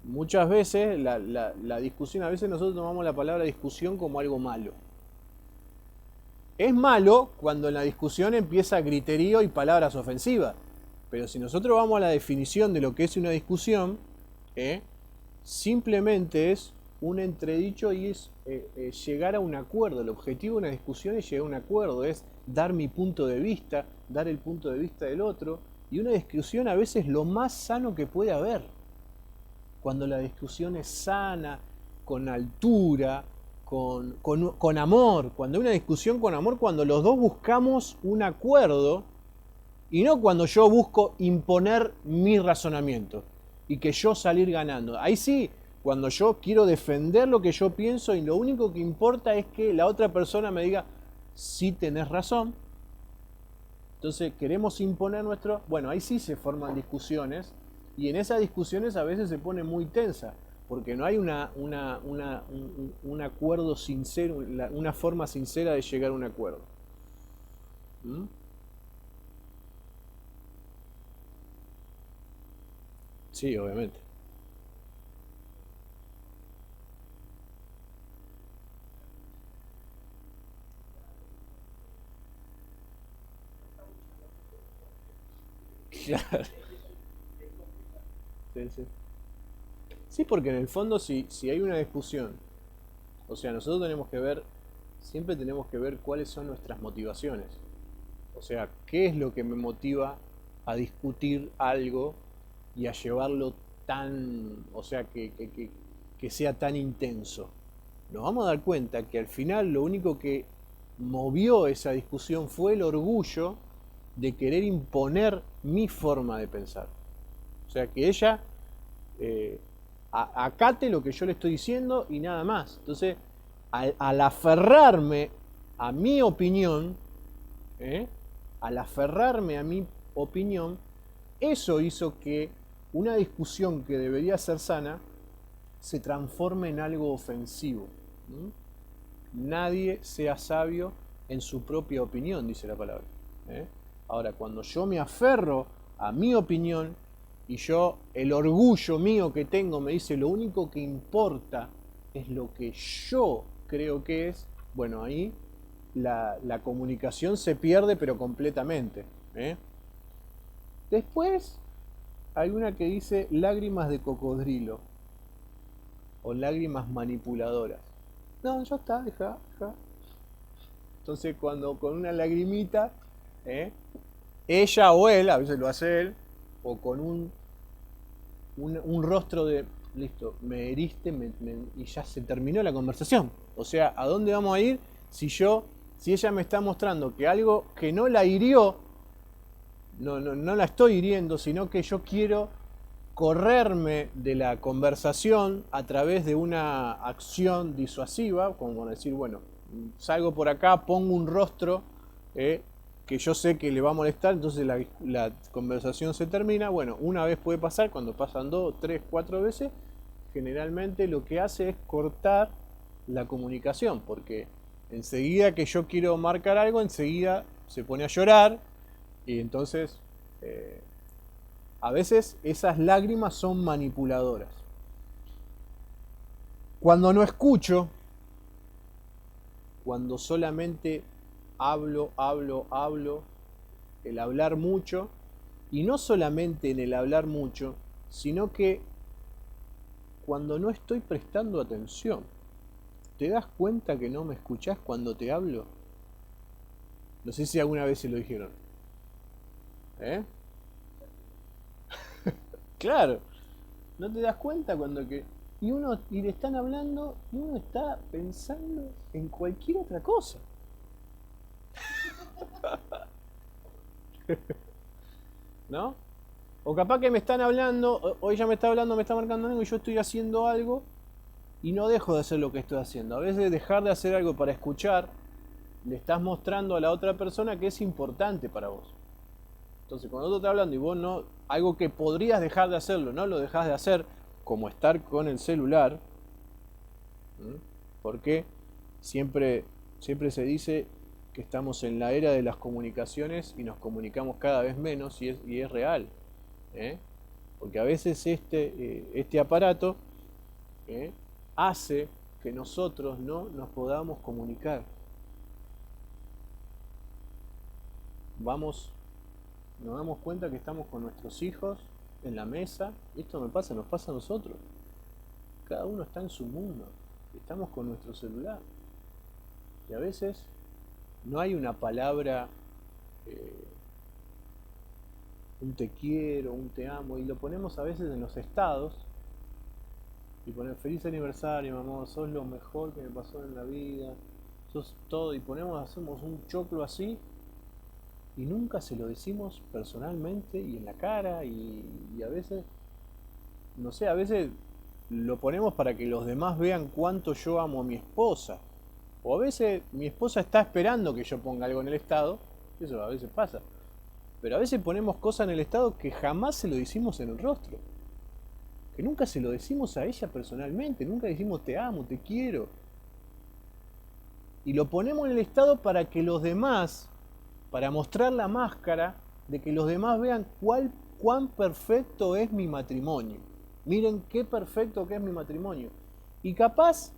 muchas veces la discusión, a veces nosotros tomamos la palabra discusión como algo malo. Es malo cuando en la discusión empieza griterío y palabras ofensivas. Pero si nosotros vamos a la definición de lo que es una discusión, simplemente es un entredicho y es llegar a un acuerdo. El objetivo de una discusión es llegar a un acuerdo, es dar mi punto de vista, dar el punto de vista del otro. Y una discusión a veces es lo más sano que puede haber. Cuando la discusión es sana, con altura, con amor. Cuando hay una discusión con amor, cuando los dos buscamos un acuerdo, y no cuando yo busco imponer mi razonamiento y que yo salir ganando. Ahí sí, cuando yo quiero defender lo que yo pienso y lo único que importa es que la otra persona me diga, sí tenés razón. Entonces queremos imponer nuestro... Bueno, ahí sí se forman discusiones y en esas discusiones a veces se pone muy tensa porque no hay un acuerdo sincero, una forma sincera de llegar a un acuerdo. ¿Mm? Sí, obviamente. Claro. Sí, sí. Sí, porque en el fondo si hay una discusión, o sea, nosotros tenemos que ver, siempre tenemos que ver cuáles son nuestras motivaciones. O sea, qué es lo que me motiva a discutir algo y a llevarlo tan, o sea, que sea tan intenso. Nos vamos a dar cuenta que al final lo único que movió esa discusión fue el orgullo de querer imponer mi forma de pensar. O sea, que ella eh, acate lo que yo le estoy diciendo y nada más. Entonces, al aferrarme a mi opinión, ¿eh? al aferrarme a mi opinión, eso hizo que una discusión que debería ser sana se transforme en algo ofensivo. Nadie sea sabio en su propia opinión, dice la palabra. Ahora, cuando yo me aferro a mi opinión y el orgullo mío que tengo me dice lo único que importa es lo que yo creo que es, bueno, ahí la comunicación se pierde pero completamente. Después hay una que dice lágrimas de cocodrilo o lágrimas manipuladoras. No, ya está, deja. Entonces cuando con una lagrimita, ella o él, a veces lo hace él, o con un rostro de, listo, me heriste y ya se terminó la conversación. O sea, ¿a dónde vamos a ir si ella me está mostrando que algo que no la hirió, no la estoy hiriendo, sino que yo quiero correrme de la conversación a través de una acción disuasiva, como decir, bueno, salgo por acá, pongo un rostro que yo sé que le va a molestar, entonces la conversación se termina. Bueno, una vez puede pasar, cuando pasan 2, 3, 4 veces, generalmente lo que hace es cortar la comunicación, porque enseguida que yo quiero marcar algo, enseguida se pone a llorar y entonces a veces esas lágrimas son manipuladoras. Cuando no escucho, cuando solamente hablo, el hablar mucho, y no solamente en el hablar mucho, sino que cuando no estoy prestando atención. ¿Te das cuenta que no me escuchás cuando te hablo? No sé si alguna vez se lo dijeron. ¿Eh? Claro, ¿no te das cuenta cuando que... Y le están hablando y uno está pensando en cualquier otra cosa? ¿No? O capaz que me están hablando, o ella me está hablando, me está marcando algo y yo estoy haciendo algo y no dejo de hacer lo que estoy haciendo. A veces dejar de hacer algo para escuchar, le estás mostrando a la otra persona que es importante para vos. Entonces cuando otro está hablando y vos no, algo que podrías dejar de hacerlo, no lo dejás de hacer, como estar con el celular, porque siempre se dice que estamos en la era de las comunicaciones y nos comunicamos cada vez menos y es real. Porque a veces este aparato hace que nosotros no nos podamos comunicar. Nos damos cuenta que estamos con nuestros hijos en la mesa, y esto nos pasa a nosotros. Cada uno está en su mundo, estamos con nuestro celular. Y a veces no hay una palabra, un te quiero, un te amo, y lo ponemos a veces en los estados, y ponen feliz aniversario, mamá, sos lo mejor que me pasó en la vida, sos todo, y hacemos un choclo así, y nunca se lo decimos personalmente y en la cara, y a veces, no sé, a veces lo ponemos para que los demás vean cuánto yo amo a mi esposa. O a veces mi esposa está esperando que yo ponga algo en el estado, eso a veces pasa. Pero a veces ponemos cosas en el estado que jamás se lo decimos en el rostro. Que nunca se lo decimos a ella personalmente, nunca decimos te amo, te quiero. Y lo ponemos en el estado para que los demás, para mostrar la máscara de que los demás vean cuán perfecto es mi matrimonio. Miren qué perfecto que es mi matrimonio. Y capaz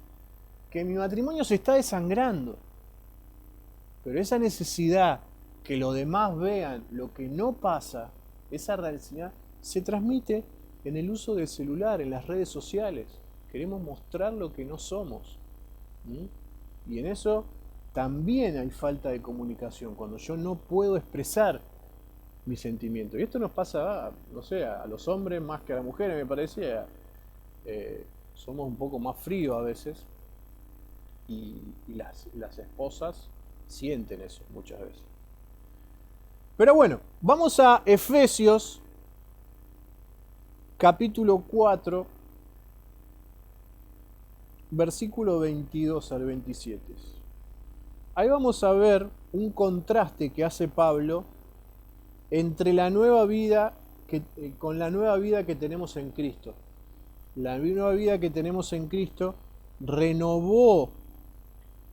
que mi matrimonio se está desangrando. Pero esa necesidad que los demás vean lo que no pasa, esa realidad se transmite en el uso del celular, en las redes sociales. Queremos mostrar lo que no somos. Y en eso también hay falta de comunicación, cuando yo no puedo expresar mi sentimiento. Y esto nos pasa, no sé, a los hombres más que a las mujeres, me parece. Somos un poco más fríos a veces. Y las esposas sienten eso muchas veces. Pero bueno, vamos a Efesios capítulo 4, versículo 22 al 27. Ahí vamos a ver un contraste que hace Pablo entre la nueva vida con la nueva vida que tenemos en Cristo. La nueva vida que tenemos en Cristo renovó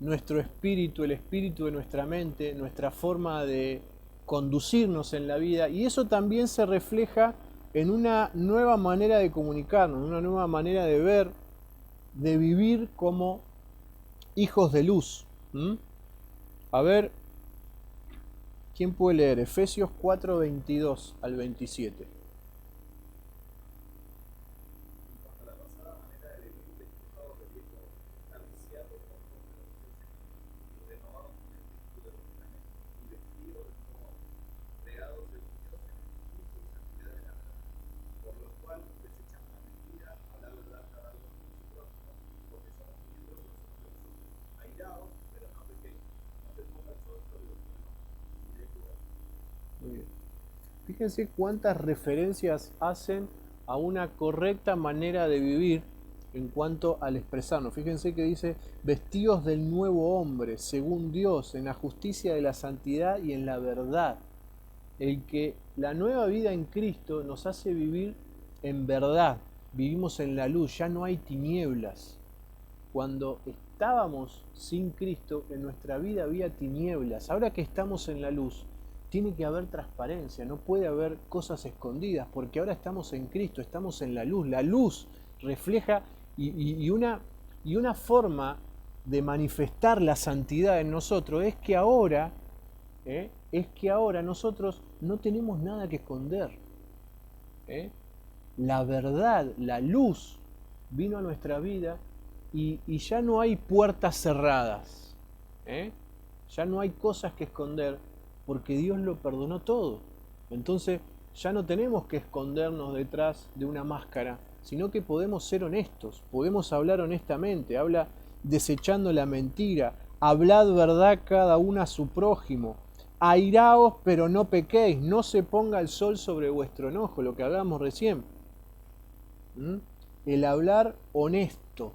nuestro espíritu, el espíritu de nuestra mente, nuestra forma de conducirnos en la vida, y eso también se refleja en una nueva manera de comunicarnos, en una nueva manera de ver, de vivir como hijos de luz. A ver, ¿quién puede leer? Efesios 4, 22 al 27. Fíjense cuántas referencias hacen a una correcta manera de vivir en cuanto al expresarnos. Fíjense que dice, vestidos del nuevo hombre, según Dios, en la justicia de la santidad y en la verdad. El que la nueva vida en Cristo nos hace vivir en verdad. Vivimos en la luz, ya no hay tinieblas. Cuando estábamos sin Cristo, en nuestra vida había tinieblas. Ahora que estamos en la luz, tiene que haber transparencia, no puede haber cosas escondidas, porque ahora estamos en Cristo, estamos en la luz. La luz refleja y una forma de manifestar la santidad en nosotros es que ahora nosotros no tenemos nada que esconder. La verdad, la luz vino a nuestra vida y ya no hay puertas cerradas, ya no hay cosas que esconder porque Dios lo perdonó todo. Entonces ya no tenemos que escondernos detrás de una máscara, sino que podemos ser honestos, podemos hablar honestamente. Habla desechando la mentira, hablad verdad cada uno a su prójimo, airaos pero no pequéis, no se ponga el sol sobre vuestro enojo, lo que hablábamos recién. El hablar honesto,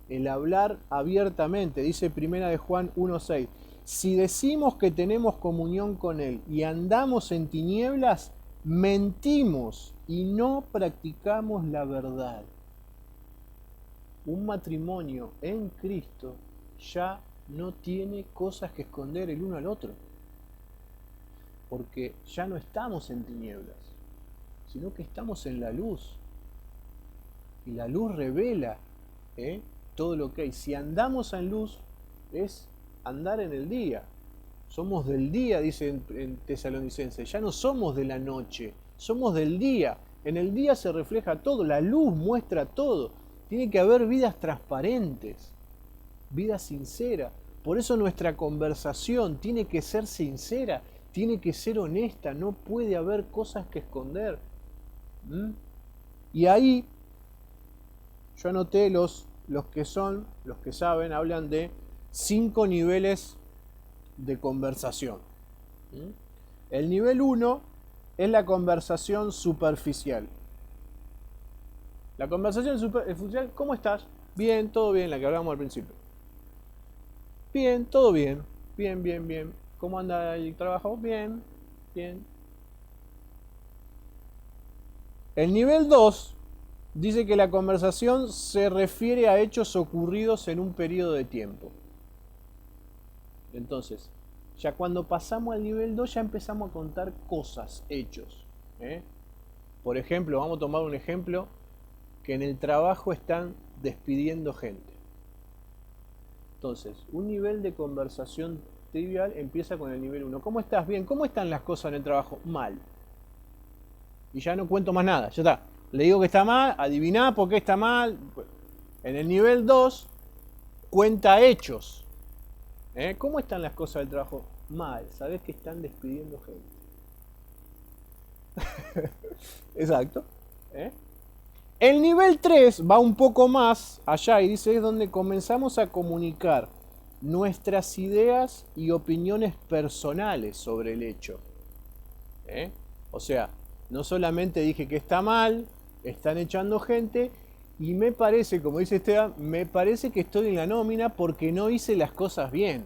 el hablar abiertamente. Dice Primera de Juan 1:6, si decimos que tenemos comunión con Él y andamos en tinieblas, mentimos y no practicamos la verdad. Un matrimonio en Cristo ya no tiene cosas que esconder el uno al otro, porque ya no estamos en tinieblas, sino que estamos en la luz. Y la luz revela todo lo que hay. Si andamos en luz, es andar en el día. Somos del día, dice en Tesalonicenses. Ya no somos de la noche, somos del día. En el día se refleja todo, la luz muestra todo. Tiene que haber vidas transparentes, vidas sinceras. Por eso nuestra conversación tiene que ser sincera, tiene que ser honesta, no puede haber cosas que esconder. Y ahí yo anoté los que saben, hablan de 5 niveles de conversación. El nivel 1 es la conversación superficial. La conversación superficial, ¿cómo estás? Bien, todo bien, la que hablábamos al principio. Bien, todo bien. Bien, bien, bien. ¿Cómo anda el trabajo? Bien, bien. El nivel 2 dice que la conversación se refiere a hechos ocurridos en un periodo de tiempo. Entonces, ya cuando pasamos al nivel 2 ya empezamos a contar cosas, hechos. Por ejemplo, vamos a tomar un ejemplo, que en el trabajo están despidiendo gente. Entonces, un nivel de conversación trivial empieza con el nivel 1. ¿Cómo estás? Bien. ¿Cómo están las cosas en el trabajo? Mal. Y ya no cuento más nada, ya está. Le digo que está mal, adiviná por qué está mal. En el nivel 2 cuenta hechos. ¿Cómo están las cosas del trabajo? Mal. Sabés que están despidiendo gente. Exacto. El nivel 3 va un poco más allá y dice es donde comenzamos a comunicar nuestras ideas y opiniones personales sobre el hecho. O sea, no solamente dije que está mal, están echando gente y me parece, como dice Esteban, me parece que estoy en la nómina porque no hice las cosas bien.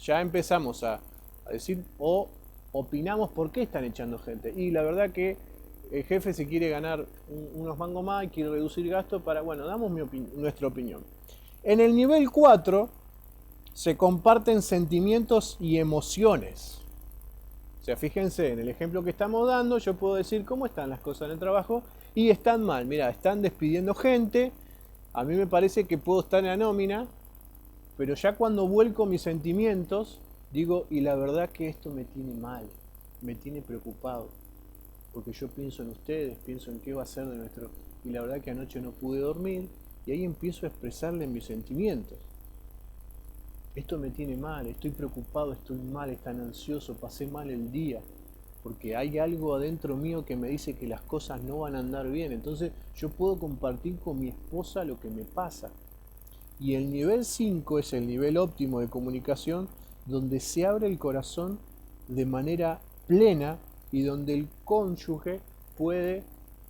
Ya empezamos a decir o opinamos por qué están echando gente. Y la verdad que el jefe se quiere ganar unos mangos más y quiere reducir gastos para, bueno, damos nuestra opinión. En el nivel 4 se comparten sentimientos y emociones. O sea, fíjense, en el ejemplo que estamos dando, yo puedo decir cómo están las cosas en el trabajo y están mal. Mira, están despidiendo gente, a mí me parece que puedo estar en la nómina, pero ya cuando vuelco mis sentimientos, digo, y la verdad que esto me tiene mal, me tiene preocupado, porque yo pienso en ustedes, pienso en qué va a ser de nuestro... Y la verdad que anoche no pude dormir, y ahí empiezo a expresarle mis sentimientos. Esto me tiene mal, estoy preocupado, estoy mal, tan ansioso, pasé mal el día, porque hay algo adentro mío que me dice que las cosas no van a andar bien. Entonces yo puedo compartir con mi esposa lo que me pasa. Y el nivel 5 es el nivel óptimo de comunicación, donde se abre el corazón de manera plena y donde el cónyuge puede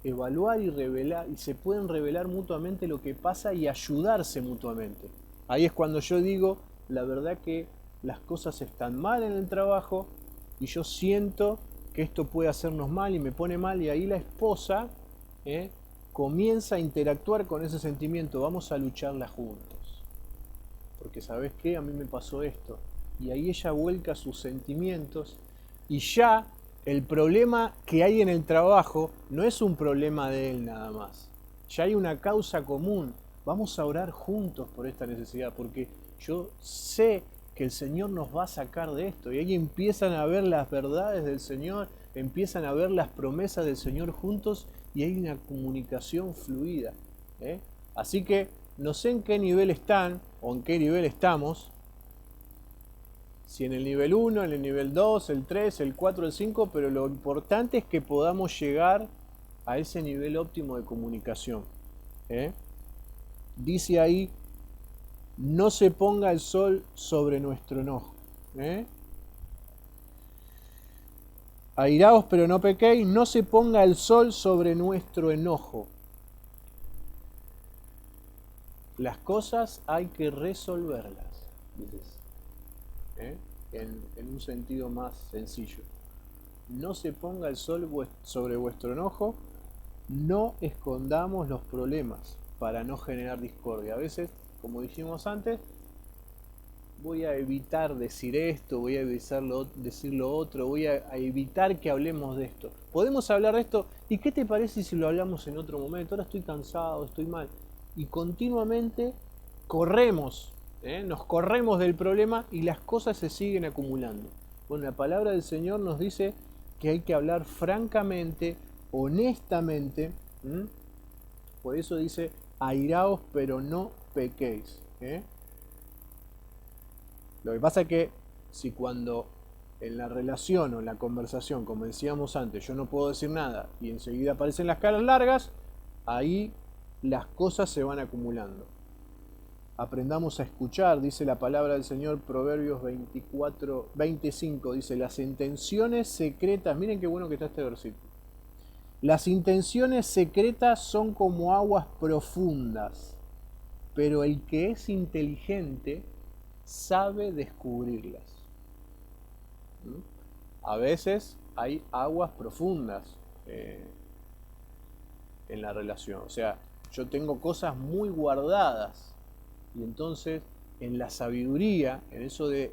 evaluar y revelar, y se pueden revelar mutuamente lo que pasa y ayudarse mutuamente. Ahí es cuando yo digo, la verdad que las cosas están mal en el trabajo y yo siento que esto puede hacernos mal y me pone mal, y ahí la esposa comienza a interactuar con ese sentimiento. Vamos a lucharla juntos, porque ¿sabes qué? A mí me pasó esto. Y ahí ella vuelca sus sentimientos y ya el problema que hay en el trabajo no es un problema de él nada más. Ya hay una causa común. Vamos a orar juntos por esta necesidad, porque yo sé que el Señor nos va a sacar de esto. Y ahí empiezan a ver las verdades del Señor, empiezan a ver las promesas del Señor juntos y hay una comunicación fluida. Así que no sé en qué nivel están o en qué nivel estamos, si en el nivel 1, en el nivel 2, el 3, el 4, el 5, pero lo importante es que podamos llegar a ese nivel óptimo de comunicación. Dice ahí, no se ponga el sol sobre nuestro enojo. Airaos pero no pequéis, no se ponga el sol sobre nuestro enojo. Las cosas hay que resolverlas, dices. En un sentido más sencillo. No se ponga el sol sobre vuestro enojo, no escondamos los problemas para no generar discordia. A veces, como dijimos antes, voy a evitar decir esto, voy a evitar decir lo otro, voy a evitar que hablemos de esto. Podemos hablar de esto, ¿y qué te parece si lo hablamos en otro momento? Ahora estoy cansado, estoy mal. Y continuamente corremos, nos corremos del problema y las cosas se siguen acumulando. Bueno, la palabra del Señor nos dice que hay que hablar francamente, honestamente. Por eso dice, airaos pero no pequéis. Lo que pasa es que si cuando en la relación o en la conversación, como decíamos antes, yo no puedo decir nada y enseguida aparecen las caras largas, ahí las cosas se van acumulando. Aprendamos a escuchar, dice la palabra del Señor, Proverbios 25, dice, las intenciones secretas, miren qué bueno que está este versículo, las intenciones secretas son como aguas profundas, pero el que es inteligente sabe descubrirlas. A veces hay aguas profundas en la relación, o sea, yo tengo cosas muy guardadas y entonces en la sabiduría, en eso de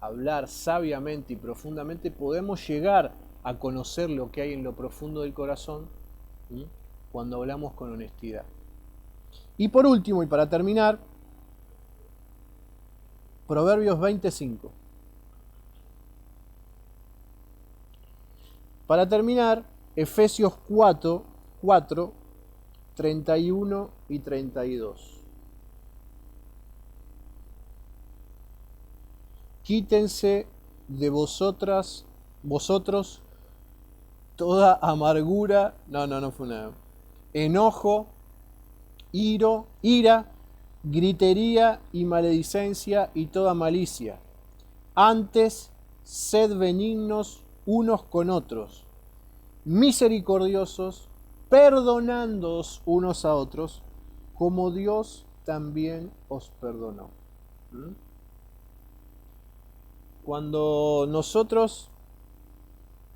hablar sabiamente y profundamente, podemos llegar a conocer lo que hay en lo profundo del corazón cuando hablamos con honestidad. Y por último, y para terminar, Proverbios 25. Para terminar, Efesios 4, 31 y 32. Quítense de vosotros toda amargura, no fue nada, enojo, ira, gritería y maledicencia y toda malicia. Antes, sed benignos unos con otros, misericordiosos, perdonándoos unos a otros, como Dios también os perdonó. Cuando nosotros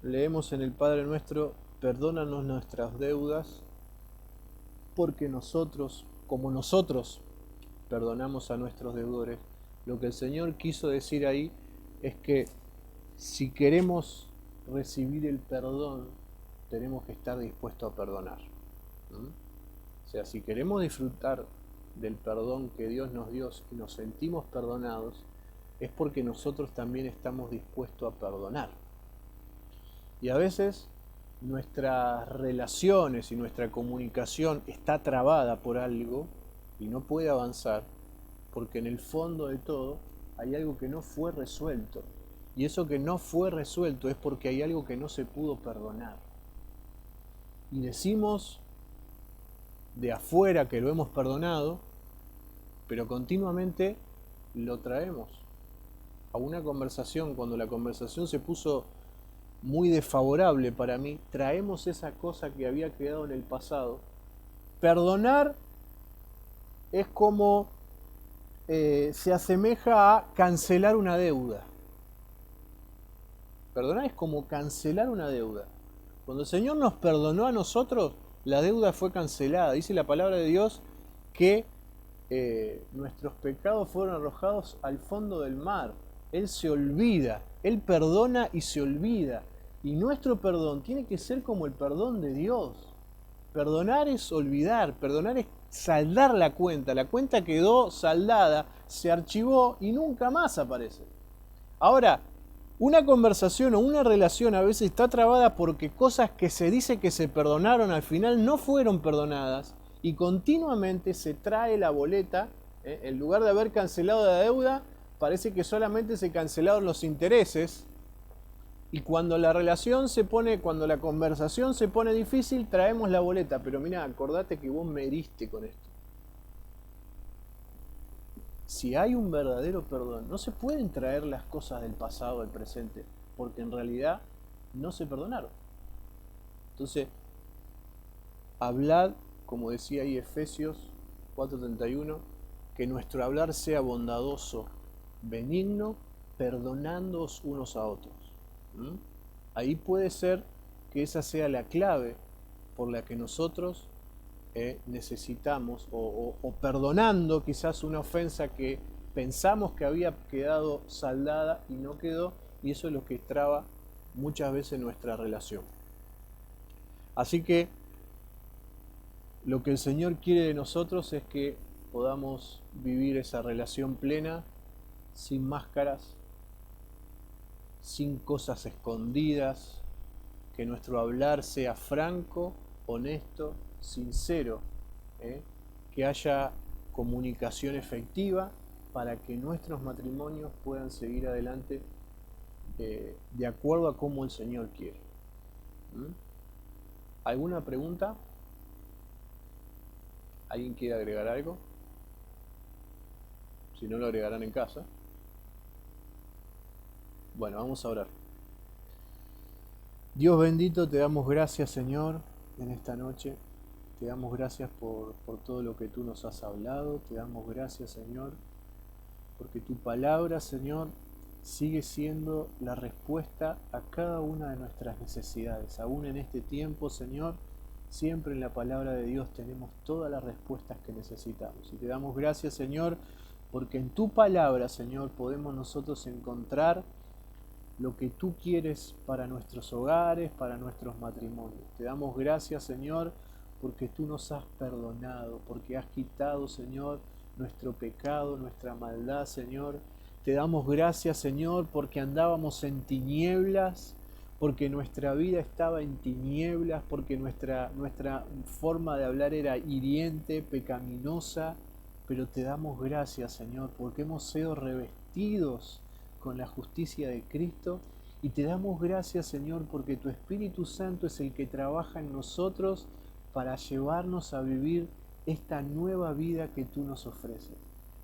leemos en el Padre Nuestro, perdónanos nuestras deudas, porque nosotros, como nosotros perdonamos a nuestros deudores, lo que el Señor quiso decir ahí es que si queremos recibir el perdón, tenemos que estar dispuestos a perdonar. O sea, si queremos disfrutar del perdón que Dios nos dio y nos sentimos perdonados, es porque nosotros también estamos dispuestos a perdonar. Y a veces nuestras relaciones y nuestra comunicación está trabada por algo y no puede avanzar, porque en el fondo de todo hay algo que no fue resuelto. Y eso que no fue resuelto es porque hay algo que no se pudo perdonar. Y decimos de afuera que lo hemos perdonado, pero continuamente lo traemos a una conversación. Cuando la conversación se puso muy desfavorable para mí, traemos esa cosa que había quedado en el pasado. Perdonar es como se asemeja a cancelar una deuda. Perdonar es como cancelar una deuda. Cuando el Señor nos perdonó a nosotros, la deuda fue cancelada. Dice la palabra de Dios que nuestros pecados fueron arrojados al fondo del mar. Él se olvida, Él perdona y se olvida. Y nuestro perdón tiene que ser como el perdón de Dios. Perdonar es olvidar, perdonar es saldar la cuenta quedó saldada, se archivó y nunca más aparece. Ahora, una conversación o una relación a veces está trabada porque cosas que se dice que se perdonaron al final no fueron perdonadas y continuamente se trae la boleta, en lugar de haber cancelado la deuda, parece que solamente se cancelaron los intereses. Y cuando la relación se pone, cuando la conversación se pone difícil, traemos la boleta. Pero mira, acordate que vos me heriste con esto. Si hay un verdadero perdón, no se pueden traer las cosas del pasado al presente, porque en realidad no se perdonaron. Entonces, hablad, como decía ahí Efesios 4:31, que nuestro hablar sea bondadoso, benigno, perdonándoos unos a otros. Ahí puede ser que esa sea la clave por la que nosotros necesitamos o perdonando quizás una ofensa que pensamos que había quedado saldada y no quedó, y eso es lo que traba muchas veces nuestra relación. Así que lo que el Señor quiere de nosotros es que podamos vivir esa relación plena, sin máscaras, sin cosas escondidas, que nuestro hablar sea franco, honesto, sincero, que haya comunicación efectiva para que nuestros matrimonios puedan seguir adelante de acuerdo a cómo el Señor quiere. ¿Alguna pregunta? ¿Alguien quiere agregar algo? Si no, lo agregarán en casa. Bueno, vamos a orar. Dios bendito, te damos gracias, Señor, en esta noche. Te damos gracias por todo lo que tú nos has hablado. Te damos gracias, Señor, porque tu palabra, Señor, sigue siendo la respuesta a cada una de nuestras necesidades. Aún en este tiempo, Señor, siempre en la palabra de Dios tenemos todas las respuestas que necesitamos. Y te damos gracias, Señor, porque en tu palabra, Señor, podemos nosotros encontrar lo que tú quieres para nuestros hogares, para nuestros matrimonios. Te damos gracias, Señor, porque tú nos has perdonado, porque has quitado, Señor, nuestro pecado, nuestra maldad, Señor. Te damos gracias, Señor, porque andábamos en tinieblas, porque nuestra vida estaba en tinieblas, porque nuestra forma de hablar era hiriente, pecaminosa, pero te damos gracias, Señor, porque hemos sido revestidos con la justicia de Cristo, y te damos gracias, Señor, porque tu Espíritu Santo es el que trabaja en nosotros para llevarnos a vivir esta nueva vida que tú nos ofreces.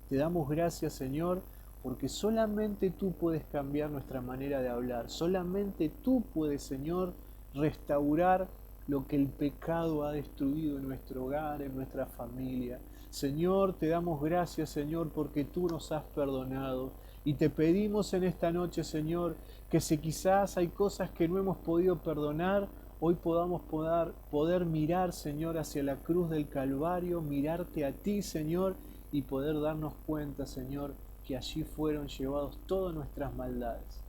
Te damos gracias, Señor, porque solamente tú puedes cambiar nuestra manera de hablar, solamente tú puedes, Señor, restaurar lo que el pecado ha destruido en nuestro hogar, en nuestra familia. Señor, te damos gracias, Señor, porque tú nos has perdonado. Y te pedimos en esta noche, Señor, que si quizás hay cosas que no hemos podido perdonar, hoy podamos poder mirar, Señor, hacia la cruz del Calvario, mirarte a ti, Señor, y poder darnos cuenta, Señor, que allí fueron llevados todas nuestras maldades.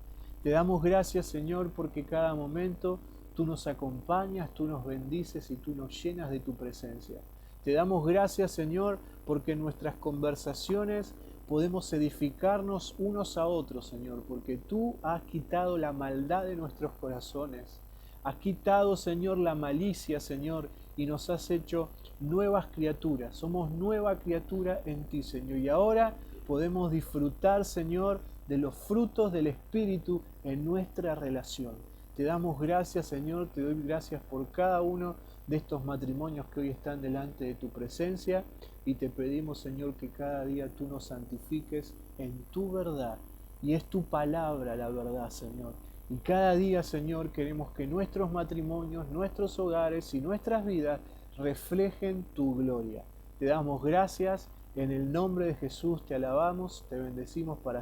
Te damos gracias, Señor, porque cada momento tú nos acompañas, tú nos bendices y tú nos llenas de tu presencia. Te damos gracias, Señor, porque en nuestras conversaciones podemos edificarnos unos a otros, Señor, porque tú has quitado la maldad de nuestros corazones. Has quitado, Señor, la malicia, Señor, y nos has hecho nuevas criaturas. Somos nueva criatura en ti, Señor. Y ahora podemos disfrutar, Señor, de los frutos del Espíritu en nuestra relación. Te damos gracias, Señor, te doy gracias por cada uno de estos matrimonios que hoy están delante de tu presencia, y te pedimos, Señor, que cada día tú nos santifiques en tu verdad, y es tu palabra la verdad, Señor. Y cada día, Señor, queremos que nuestros matrimonios, nuestros hogares y nuestras vidas reflejen tu gloria. Te damos gracias, en el nombre de Jesús te alabamos, te bendecimos para